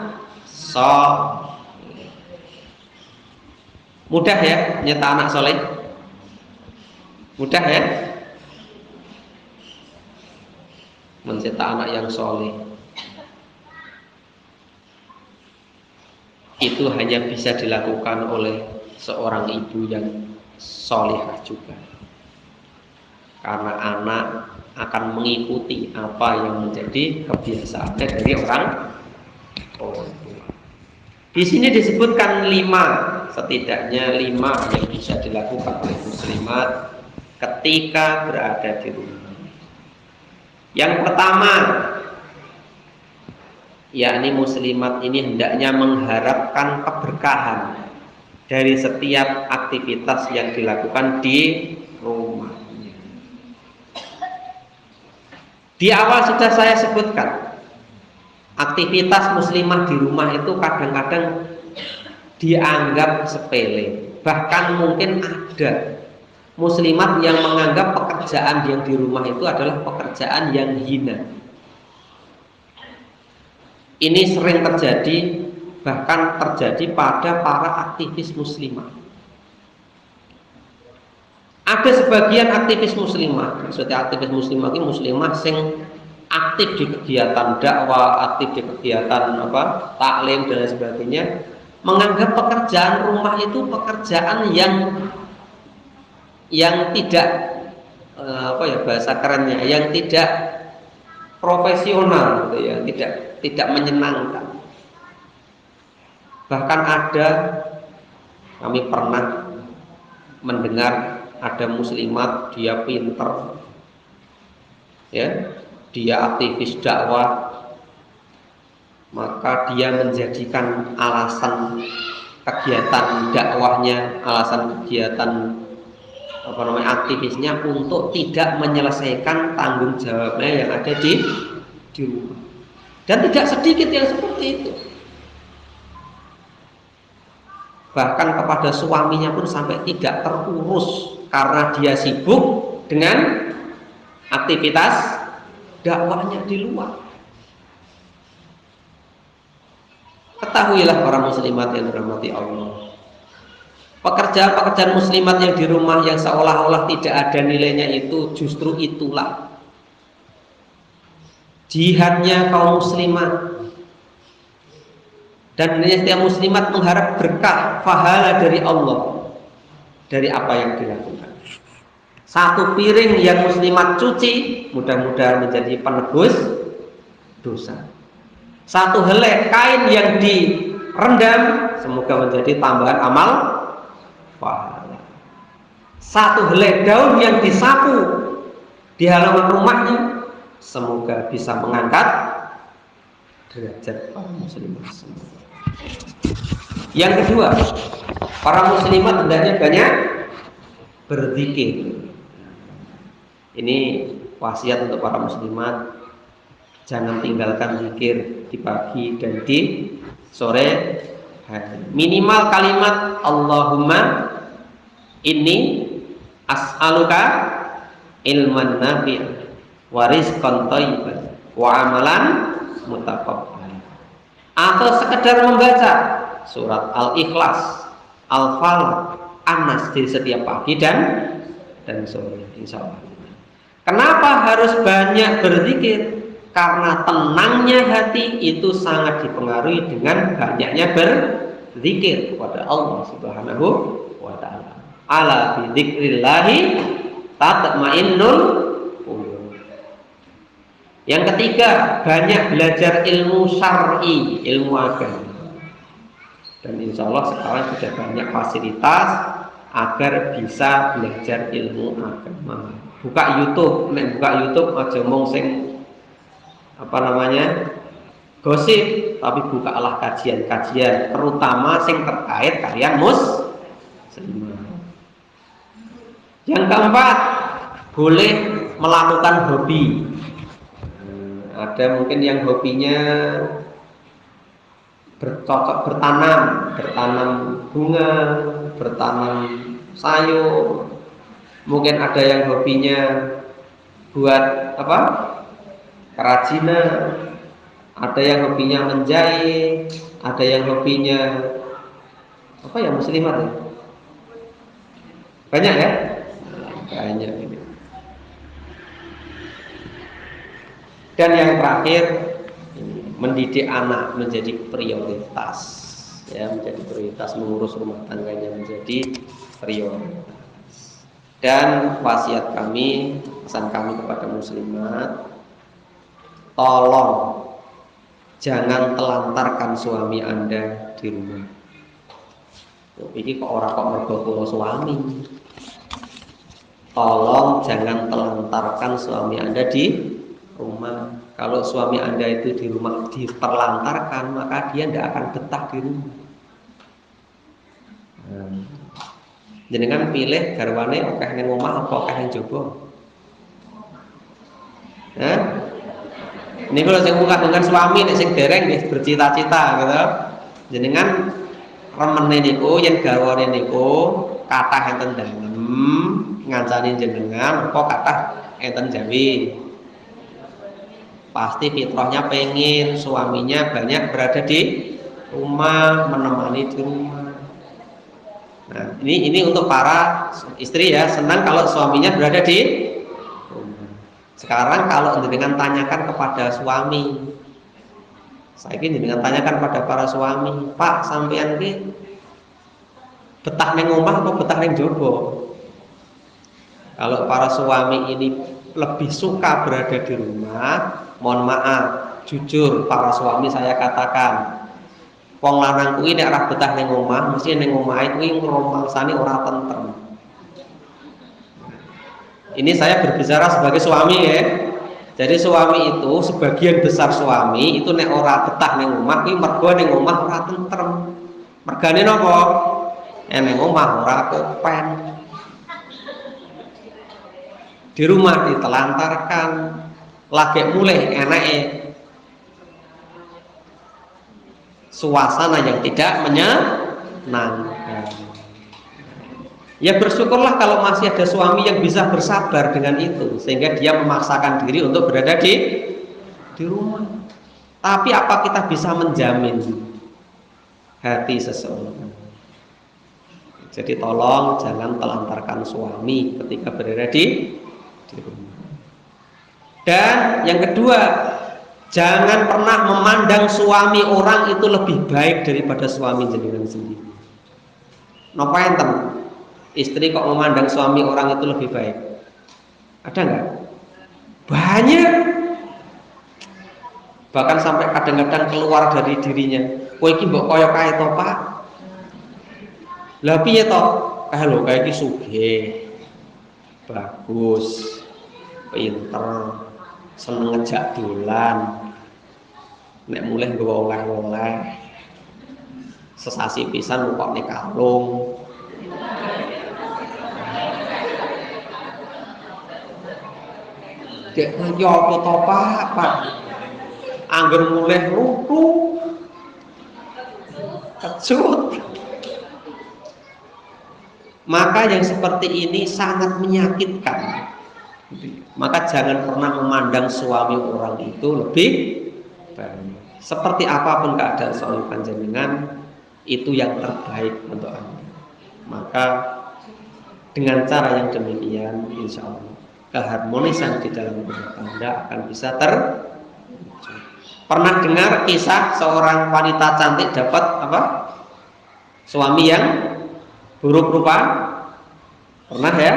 mudah ya, nyetak anak soleh, mudah ya, mencetak anak yang soleh itu hanya bisa dilakukan oleh seorang ibu yang solehah juga. Karena anak akan mengikuti apa yang menjadi kebiasaannya dari orang tua. Di sini disebutkan 5, setidaknya 5 yang bisa dilakukan oleh muslimat ketika berada di rumah. Yang pertama, yakni muslimat ini hendaknya mengharapkan keberkahan dari setiap aktivitas yang dilakukan di rumahnya. Di awal sudah saya sebutkan, aktivitas muslimah di rumah itu kadang-kadang dianggap sepele. Bahkan mungkin ada muslimat yang menganggap pekerjaan yang di rumah itu adalah pekerjaan yang hina. Ini sering terjadi, bahkan terjadi pada para aktivis muslimah. Ada sebagian aktivis muslimah, maksudnya aktivis muslimah ini muslimah sing aktif di kegiatan dakwah, aktif di kegiatan taklim dan lain sebagainya, menganggap pekerjaan rumah itu pekerjaan yang tidak bahasa kerennya, yang tidak profesional gitu ya, tidak menyenangkan. Bahkan kami pernah mendengar ada muslimat, dia pinter ya, dia aktivis dakwah, maka dia menjadikan alasan kegiatan dakwahnya, alasan kegiatan aktivisnya untuk tidak menyelesaikan tanggung jawabnya yang ada di rumah. Dan tidak sedikit yang seperti itu. Bahkan kepada suaminya pun sampai tidak terurus karena dia sibuk dengan aktivitas dakwahnya di luar. Ketahuilah para muslimat yang dirahmati Allah, pekerjaan-pekerjaan muslimat yang di rumah yang seolah-olah tidak ada nilainya itu justru itulah jihadnya kaum muslimat. Dan setiap muslimat mengharap berkah, pahala dari Allah dari apa yang dilakukan. Satu piring yang muslimat cuci mudah-mudahan menjadi penebus dosa. Satu helai kain yang direndam semoga menjadi tambahan amal pahala. Satu helai daun yang disapu di halaman rumahnya semoga bisa mengangkat derajat para muslimat semua. Yang kedua, para muslimat hendaknya banyak berzikir. Ini wasiat untuk para muslimat, jangan tinggalkan zikir di pagi dan di sore hari. Minimal kalimat Allahumma inni as'aluka ilman nafi'an wa rizqan thayyiban wa amalan mutaqabbalan. Atau sekedar membaca surat Al-Ikhlas, Al-Falaq, An-Nas di setiap pagi dan sore, insyaallah. Kenapa harus banyak berzikir? Karena tenangnya hati itu sangat dipengaruhi dengan banyaknya berzikir kepada Allah Subhanahu wa taala. Ala bi dzikrillahi tatma'innul qulub. Yang ketiga, banyak belajar ilmu syar'i, ilmu agama. Dan insya Allah sekarang sudah banyak fasilitas agar bisa belajar ilmu agama. Buka YouTube, aja mong sing gosip, tapi bukalah kajian-kajian, terutama sing terkait kalian muslimah. Yang keempat, boleh melakukan hobi. Ada mungkin yang hobinya bertanam bunga, bertanam sayur. Mungkin ada yang hobinya buat kerajinan, ada yang hobinya menjahit, ada yang hobinya muslimat ya. Banyak ya? Banyak ini. Dan yang terakhir, mendidik anak menjadi prioritas, ya, menjadi prioritas, mengurus rumah tangganya menjadi prioritas. Dan wasiat kami, pesan kami kepada muslimat, tolong jangan telantarkan suami Anda di rumah. Ini kok mergo kula suami. Tolong jangan telantarkan suami Anda di rumah. Kalau suami Anda itu di rumah diterlantarkan, maka dia tidak akan betah di rumah. Jadi kan pilih garwane akeh ning omah apa akeh ning jaba. Hah? Ini kalau sing dengan suami nek sing dereng nggih bercita-cita gitu. Jenengan remene niku yen garwane niku kathah enten dalem ngancani jenengan apa kathah enten jawi. Pasti fitrahnya pengen suaminya banyak berada di rumah, menemani di rumah. Nah, ini untuk para istri ya, senang kalau suaminya berada di rumah. Sekarang kalau dengan tanyakan kepada suami, saya ingin dengan tanyakan pada para suami, Pak, sampean ki betah ning omah atau betah ning jowo? Kalau para suami ini lebih suka berada di rumah, mohon maaf, jujur para suami saya katakan, wong lanang kuwi nek ora betah ning omah, mesti ning omahe kuwi ngromangsani ora tentrem. Ini saya berbicara sebagai suami ya. Jadi suami itu sebagian besar suami itu nek ora betah ning omah kuwi mergo ning omah ora tentrem. Mergane napa? Ning omah ora kopen. Di rumah ditelantarkan, lagi mulai enake suasana yang tidak menyenangkan. Ya bersyukurlah kalau masih ada suami yang bisa bersabar dengan itu sehingga dia memaksakan diri untuk berada di rumah. Tapi apa kita bisa menjamin hati seseorang? Jadi tolong jangan telantarkan suami ketika berada di rumah. Dan yang kedua, jangan pernah memandang suami orang itu lebih baik daripada suami jenengan sendiri. Napa enten? Istri kok memandang suami orang itu lebih baik? Ada nggak? Banyak. Bahkan sampai kadang-kadang keluar dari dirinya. Kowe iki mbok kaya kae to, Pak? Lah piye to? Lho kae iki sugih. Bagus. Pinter. Seneng ngejak dolan. Nek mulai nggawa oleh-oleh. Sesasi pisan kok nek kalung. Dek ya apa to, Pak? Angger mulai ruku. Kecut. Maka yang seperti ini sangat menyakitkan. Maka jangan pernah memandang suami orang itu lebih baik. Seperti apapun keadaan suami panjenengan, itu yang terbaik untuk Anda. Maka dengan cara yang demikian, insya Allah keharmonisan di dalam rumah tangga akan bisa terwujud. Pernah dengar kisah seorang wanita cantik dapat apa? Suami yang buruk rupa? Pernah ya?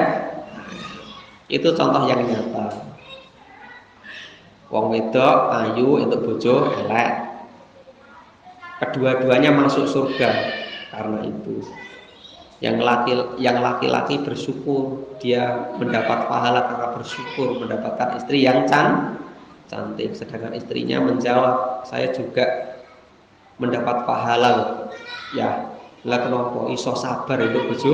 Itu contoh yang nyata. Wong wedok ayu untuk bojo elek. Kedua-duanya masuk surga karena itu. Yang laki-laki bersyukur dia mendapat pahala karena bersyukur mendapatkan istri yang cantik. Sedangkan istrinya menjawab, saya juga mendapat pahala. Ya, lah kenapa iso sabar untuk bojo?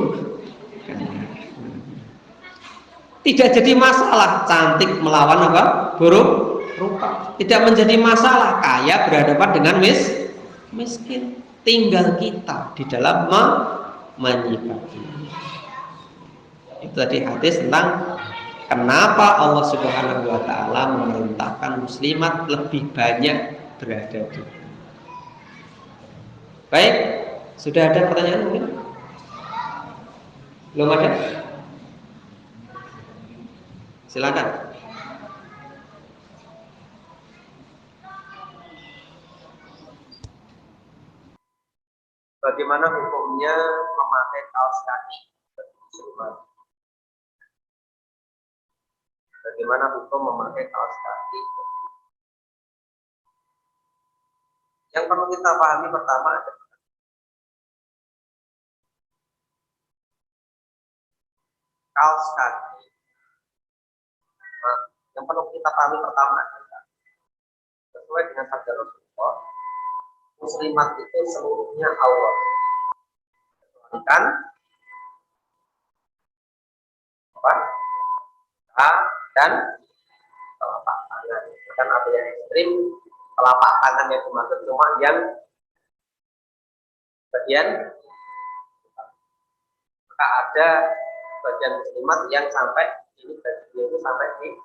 Tidak jadi masalah cantik melawan apa? Buruk rupa. Tidak menjadi masalah kaya berhadapan dengan miskin. Tinggal kita di dalam menyikapi. Itu tadi hadis tentang kenapa Allah Subhanahu wa taala memerintahkan muslimat lebih banyak berada di. Baik, sudah ada pertanyaan mungkin? Belum ada? Silakan. Bagaimana hukumnya memakai kaos kaki? Bagaimana hukum memakai kaos kaki? Yang perlu kita pahami pertama adalah kaos kaki. Nah, Yang perlu kita pahami pertama adalah sesuai dengan sabda Rasulullah, muslimat itu seluruhnya aurat. Kan apa? A dan telapak tangan. Kan ada yang ekstrim, telapak tangan yang dimaksud cuma yang bagian, maka ada bagian muslimat yang sampai ini bagian itu sampai di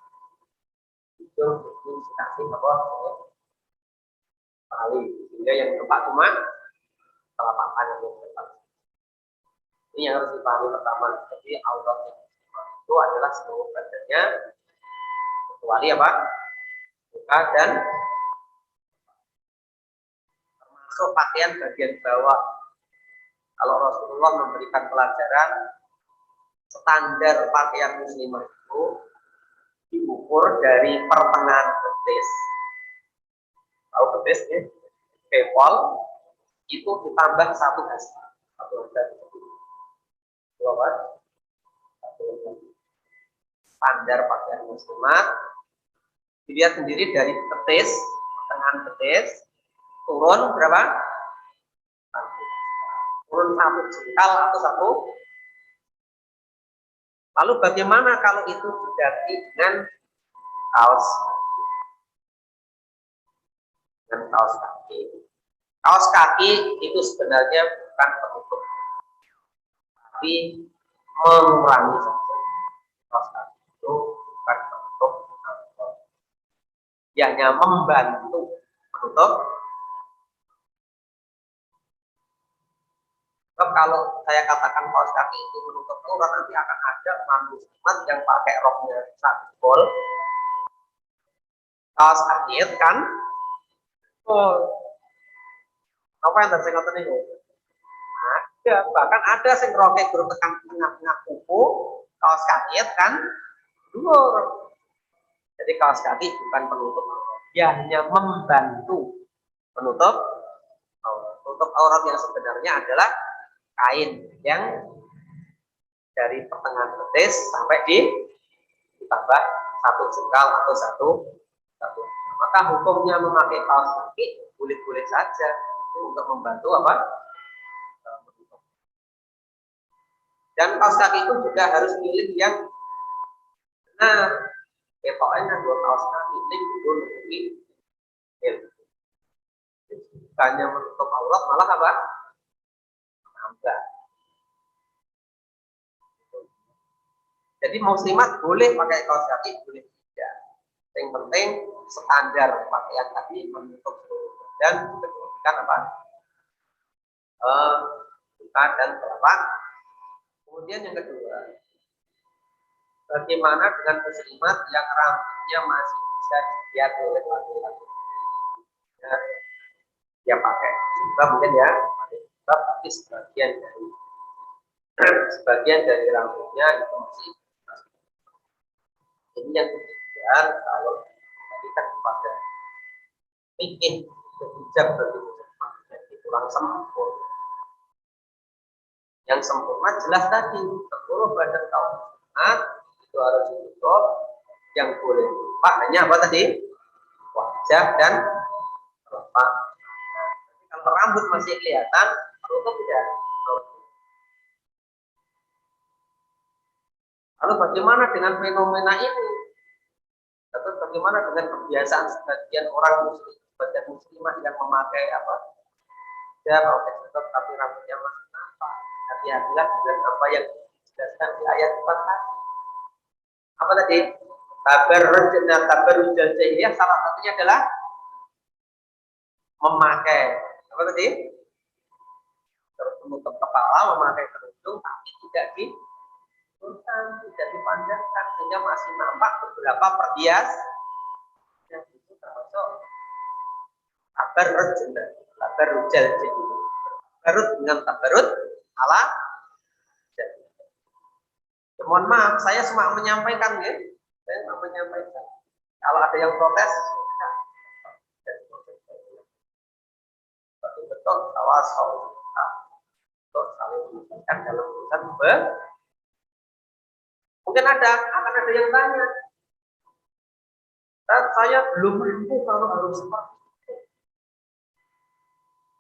ujung kasih apa tali, sehingga yang tempat cuma telapak tangan yang tempat. Ini yang harus dipahami pertama. Jadi aurat itu adalah seluruh badannya kecuali apa? Muka dan termasuk pakaian bagian bawah. Kalau Rasulullah memberikan pelajaran standar pakaian muslimah itu diukur dari pertengahan betis. Tahu betis ya? Kepol itu ditambah satu hasta. Satu hasta. Dua standar pakaian muslimat dilihat sendiri dari betis, pertengahan betis turun berapa? Turun satu jengkal atau satu. Lalu bagaimana kalau itu diganti dengan kaos kaki? Kaos kaki itu sebenarnya bukan penutup, tapi mengurangi saja. Kaos kaki itu bukan penutup, dia hanya membantu menutup. Sebab kalau saya katakan kaos kaki itu menutup aurat, nanti akan ada manusia yang pakai roknya sakbol, kaos kaki kan? Oh, apa yang terjadi ngoten niku? Ada, bahkan ada sing roke guru tekan tengah-tengah kuku, kaos kaki kan? Dhuwur. Jadi kaos kaki bukan penutup aurat, dia hanya membantu menutup aurat. Tutup aurat yang sebenarnya adalah kain yang dari pertengahan betis sampai ditambah satu jengkal atau satu. Maka hukumnya memakai kaos kaki boleh-boleh saja untuk membantu apa? Dan kaos kaki itu juga harus pilih yang pokoknya dua kaos kaki ini dulu lebih hanya menutup aurat malah apa? Nambah. Jadi muslimat boleh pakai kaos kaki, boleh tidak. Yang penting standar pakaian tadi menutup seluruh badan, kemudian apa? Muka dan telapak. Kemudian yang kedua, bagaimana dengan muslimat yang rambutnya masih bisa dilihat oleh laki-laki? Ya, dia pakai juga mungkin ya, tapi sebagian dari rambutnya itu masih. Ini yang kemudian kalau kita kepada pikir bijak jadi kurang sempurna. Yang sempurna jelas tadi seluruh badan kaum muslimat itu harus ditutup. Yang boleh lupa hanya apa tadi? Wajah dan telapak. Kalau rambut masih kelihatan, tutup tidak. Lalu bagaimana dengan fenomena ini? Atau bagaimana dengan kebiasaan sebagian orang muslim, sebagian muslimah yang memakai apa? Ya, pakai tutup tapi rambutnya masih nampak. Hati-hatilah dengan apa yang dijelaskan di ayat 4 tadi. Apa tadi? Tabarrujal jahiliyah salah satunya adalah memakai apa tadi? Menutup kepala, memakai kerudung tapi tidak tidak dipanjangkan sehingga masih nampak beberapa perhiasan yang itu termasuk tabarrujal jahiliyah. Tabarut dengan tabarut ala jahiliyah. Mohon maaf, saya cuma menyampaikan ya. Saya cuma menyampaikan. Kalau ada yang protes, betul tawasau untuk saling mengingatkan dalam urusan mungkin akan ada yang tanya, Dan saya belum mampu kalau harus seperti itu.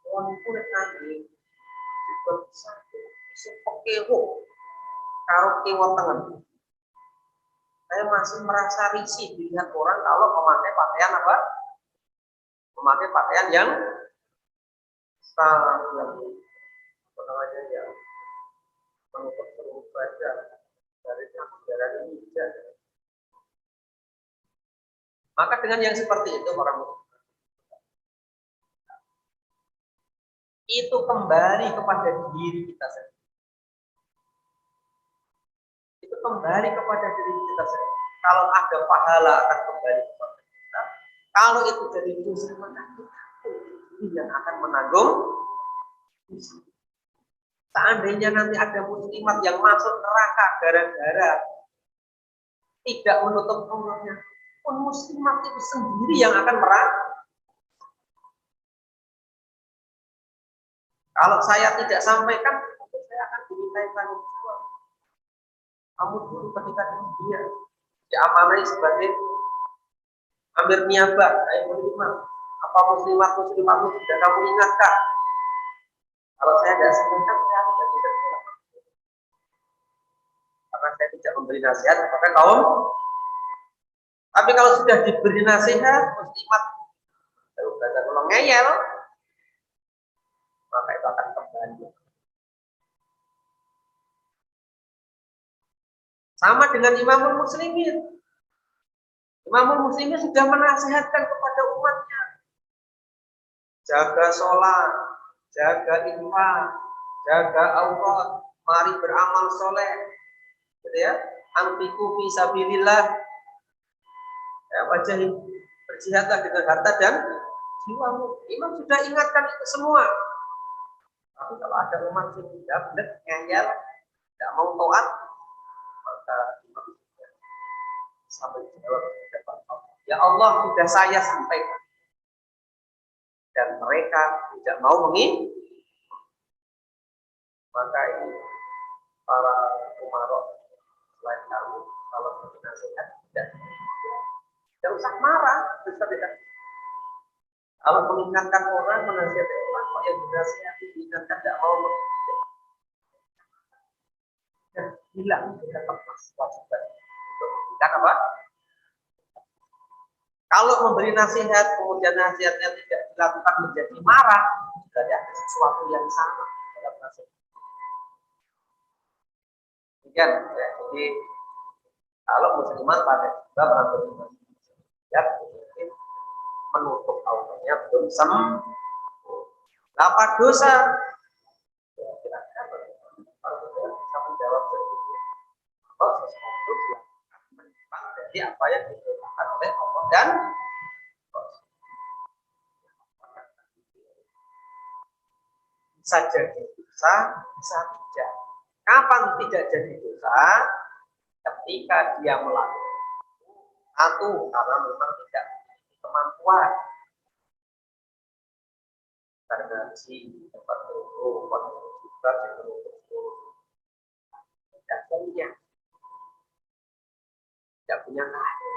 Walaupun nanti satu sepekewo karo kiwa tengen. Saya masih merasa risih dilihat orang kalau memakai pakaian apa? Memakai pakaian yang apa namanya ya, menutup seluruh badan dari darah ini. Maka dengan yang seperti itu orang itu kembali kepada diri kita sendiri. Itu kembali kepada diri kita sendiri. Kalau ada pahala akan kembali kepada kita. Kalau itu jadi dosa maka kita yang akan menanggung. Seandainya nanti ada muslimat yang masuk neraka gara-gara tidak menutup auratnya, pun muslimat itu sendiri yang akan merasa. Kalau saya tidak sampaikan, saya akan dimintai tanggung jawab. Kamu dulu ketika di dunia diamanai sebagai amir niabah, saya muslimat. Apa muslimat sudah kamu ingatkan? Kalau saya tidak sampaikan, saya tidak bisa pulang. Karena saya tidak memberi nasihat kepada kaum. Tapi kalau sudah diberi nasihat, muslimat baru belajar ulang ngeyel, maka itu akan kembali. Sama dengan Imamul Muslimin. Imamul Muslimin sudah menasihatkan kepada umatnya, jaga sholat, jaga infak, jaga aurat, mari beramal soleh, gitu ya. Anfiqu fi sabilillah, ya, wajah berjihadlah dengan harta dan jiwamu. Imam sudah ingatkan itu semua. Tapi kalau ada umat yang tidak benar, ngeyel, tidak mau taat, maka imam sudah sampai jawab kepada Allah. Ya Allah, sudah saya sampaikan. Dan mereka tidak mau mengikuti. Maka ini para umarok selain kamu, kalau nasihat tidak usah marah, kalau mengingatkan orang, menasihati orang, kok yang dinasihati diingatkan tidak mau mengikuti, dan hilang tidak lepas kewajiban untuk memberikan apa? Kalau memberi nasihat, kemudian nasihatnya tidak dilakukan menjadi marah, berarti ada sesuatu yang salah dalam nasihat. Ya, jadi kalau muslimat pada juga berambut ya, menutup auratnya belum sempurna. Apa dosa? Ya, kira-kira bisa menjawab apa sesuatu yang menyimpang dari apa yang diperintahkan oleh Allah dan bisa jadi dosa, bisa tidak. Kapan tidak jadi dosa? Ketika dia melakukan satu karena memang tidak memiliki kemampuan, karena si tempat itu juga tidak punya kain,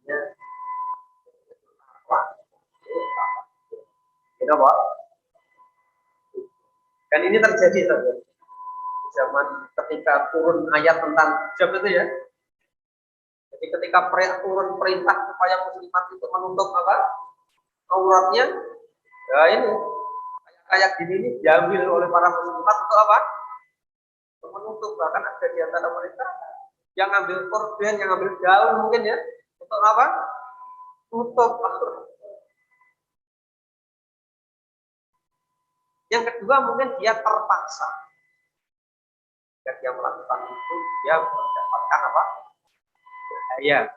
gitu, Pak. Dan ini terjadi zaman ketika turun ayat tentang hijab itu ya. Jadi ketika turun perintah supaya muslimat itu menutup apa? Auratnya, ya ini kayak gini ini diambil oleh para muslimat untuk apa? Untuk menutup. Bahkan ada di antara mereka yang ambil korban, yang ambil daun mungkin ya, untuk apa? Tutup aurat. Yang kedua mungkin dia terpaksa. Jika dia melakukan itu, dia mendapatkan apa? Bahaya.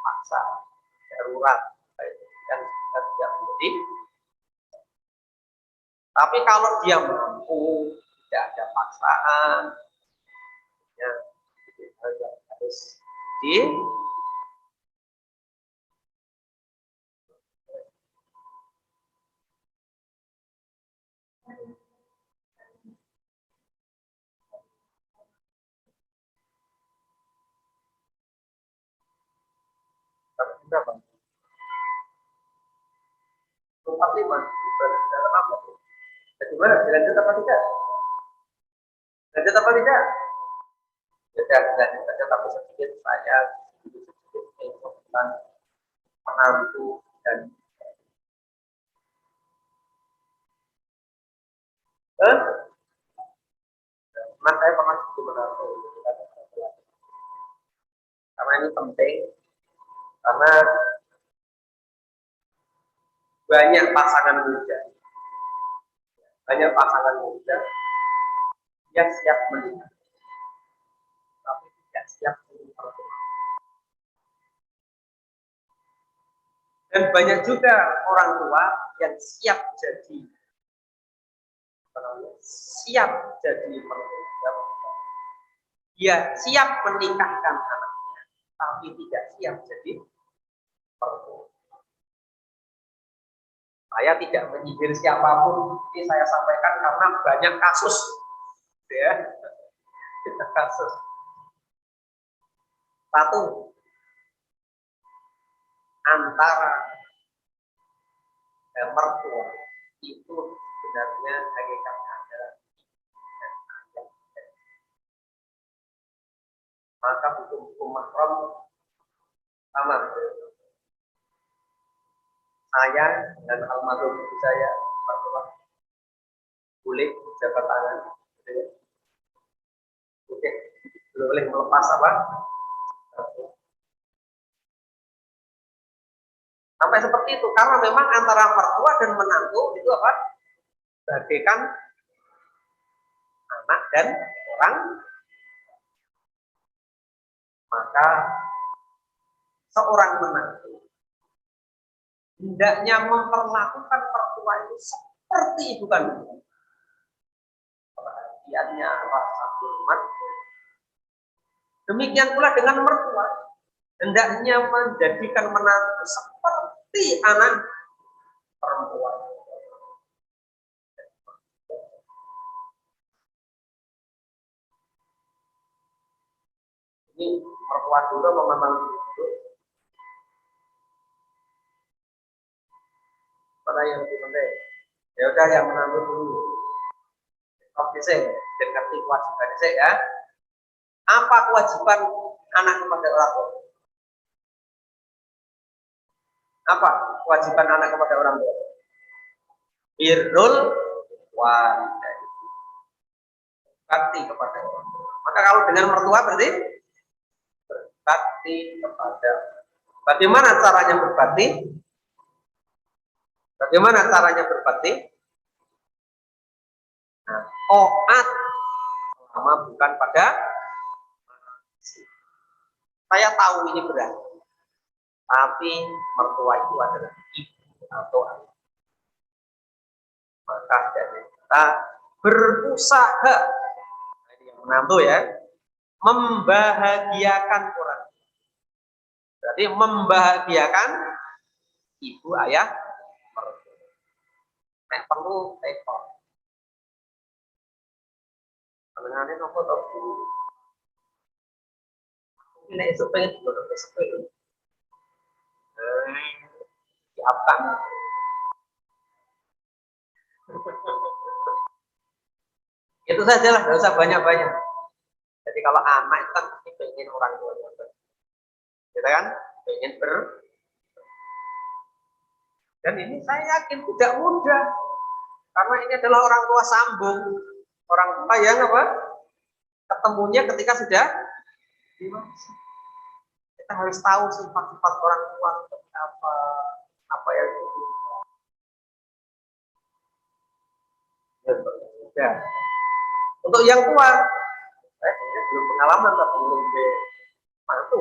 Paksa, darurat, dan tidak menjadi. Tapi kalau dia mampu, tidak ada paksaan, ya, harus di berapa? 45. Dalam apa? Jadi mana? Dilanjut apa tidak? Lanjut apa tidak? Lanjut saja tapi sedikit saya sedikit tentang menantu dan nah saya pernah jadi menantu karena ini penting karena banyak pasangan muda yang siap menikah tapi tidak siap menikah. Dan banyak juga orang tua yang siap jadi mertua. Dia siap menikahkan anaknya, tapi tidak siap jadi mertua. Saya tidak menyindir siapapun, ini saya sampaikan karena banyak kasus, ya, kasus. Satu, antara mertua itu sebenarnya hakikatnya adalah maka hukum mahram sama. Saya dan almarhum ibu saya boleh jabat tangan, boleh melepas apa? Sampai seperti itu karena memang antara mertua dan menantu itu apa? Bagaikan anak dan orang. Maka seorang menantu hendaknya memperlakukan mertua itu seperti ibu kandung. Perhatiannya, rasa hormat. Demikian pula dengan mertua, hendaknya menjadikan menantu seperti anak perempuan. Ini mertua dulu atau menantu dulu? Mana yang lebih penting? Ya udah yang menantu dulu. Oke saya, dan ngerti kewajiban saya ya. Apa kewajiban anak kepada orang tua? Apa kewajiban anak kepada orang tua? Birrul walidain. Bakti kepada orang tua. Maka kalau dengan mertua berarti berbakti kepada. Bagaimana caranya berbakti? Bagaimana caranya berbakti? Nah, taat sama bukan pada. Saya tahu ini berat, tapi mertua itu adalah ibu atau ayah. Maka dari kita berusaha, ini yang menantu ya, membahagiakan orang. Berarti membahagiakan ibu ayah mertua. Nek perlu tekor. Pendengarnya nopo tahu. Ini itu pengen duduk sepuluh. Siapkan. Itu sajalah, nggak usah banyak-banyak. Jadi kalau anak itu kan pasti pengen orang tuanya, kita kan pengen dan ini saya yakin tidak mudah karena ini adalah orang tua sambung, orang tua yang apa? Ketemunya ketika sudah dewasa. Kita harus tahu sifat-sifat orang tua seperti apa yang ya. Untuk yang tua, saya belum pengalaman tapi belum mantu.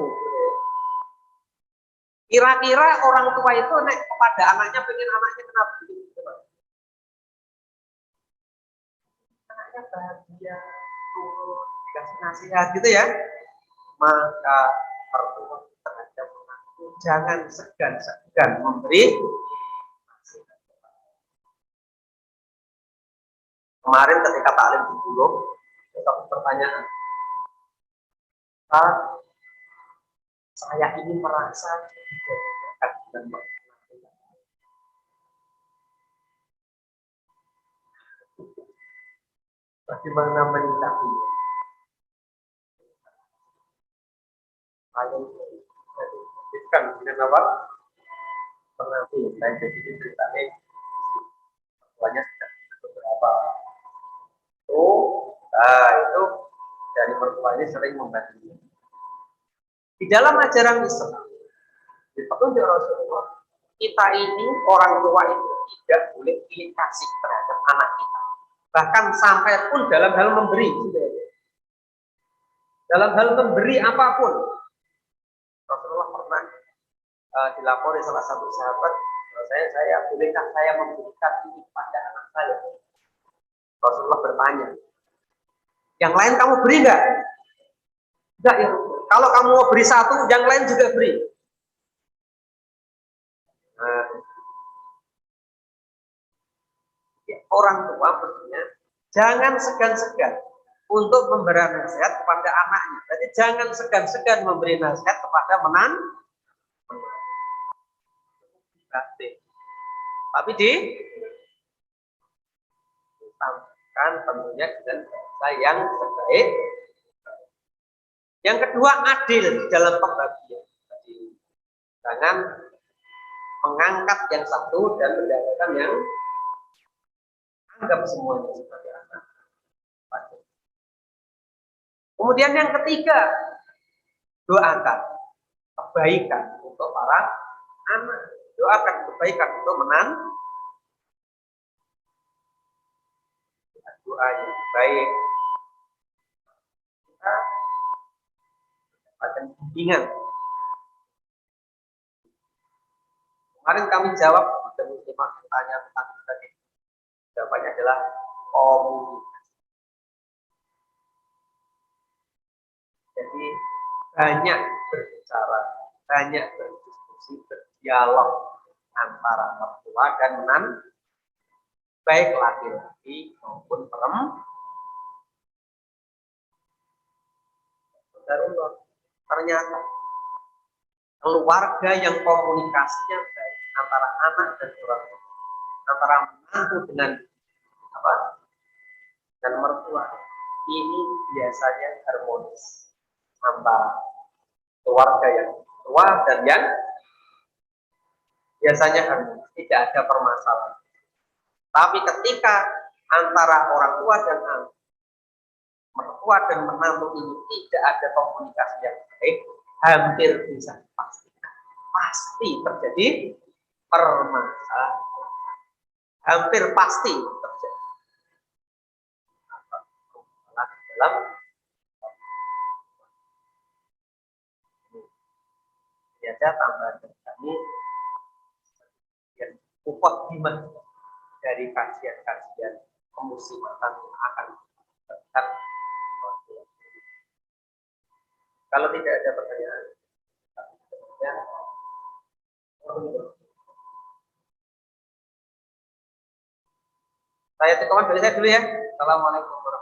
Kira-kira orang tua itu nek kepada anaknya pengen anaknya kenapa begitu? Anaknya bahagia, turun, dikasih nasihat gitu ya. Maka mertua terhadap anakku jangan segan-segan memberi nasihat. Kemarin ketika taklim di Bulog, satu pertanyaan, Pak, saya ini merasa dan bagaimana menyikapinya. Paling kan dengan apa? Pernah saya jadi ceritanya banyak beberapa itu dari mertuanya sering membantu. Di dalam ajaran Islam, di petunjuk Rasulullah, kita ini orang tua itu tidak boleh pilih kasih terhadap anak kita. Bahkan sampai pun dalam hal memberi. Dalam hal memberi apapun. Rasulullah pernah dilapori salah satu sahabat, bolehkah saya memberikan ini pada anak saya? Rasulullah bertanya, yang lain kamu beri enggak? Enggak ya. Kalau kamu mau beri satu, yang lain juga beri. Nah, ya, orang tua mestinya jangan segan-segan untuk memberi nasihat kepada anaknya. Jadi jangan segan-segan memberi nasihat kepada tapi disampaikan tentunya dengan bahasa yang sebaik. Yang kedua, adil dalam pembagian. Jadi, jangan mengangkat yang satu dan mendapatkan yang anggap semuanya sebagai anak. Kemudian yang ketiga, doakan kebaikan untuk para anak. Doakan kebaikan untuk doa yang baik. Kita mendapatkan bimbingan. Kemarin kami jawab dan muslimah bertanya tentang tadi. Jawabannya adalah komunikasi. Jadi banyak berbicara, banyak berdiskusi, berdialog antara mertua dan menantu, baik laki-laki maupun perempuan. Ternyata keluarga yang komunikasinya baik antara anak dan orang tua, antara menantu dengan dan mertua, ini biasanya harmonis antara keluarga yang tua dan yang biasanya harmonis, tidak ada permasalahan. Tapi ketika antara orang tua dan anak, mertua dan menantu ini tidak ada komunikasi yang baik, hampir bisa dipastikan pasti terjadi permasalahan. Hampir pasti terjadi dalam biasa tambahan dari kami yang mukadimah dari kajian-kajian pemuslimatan yang akan terlihat. Kalau tidak ada pertanyaan, saya tutup dari saya dulu ya. Assalamualaikum warahmatullahi wabarakatuh.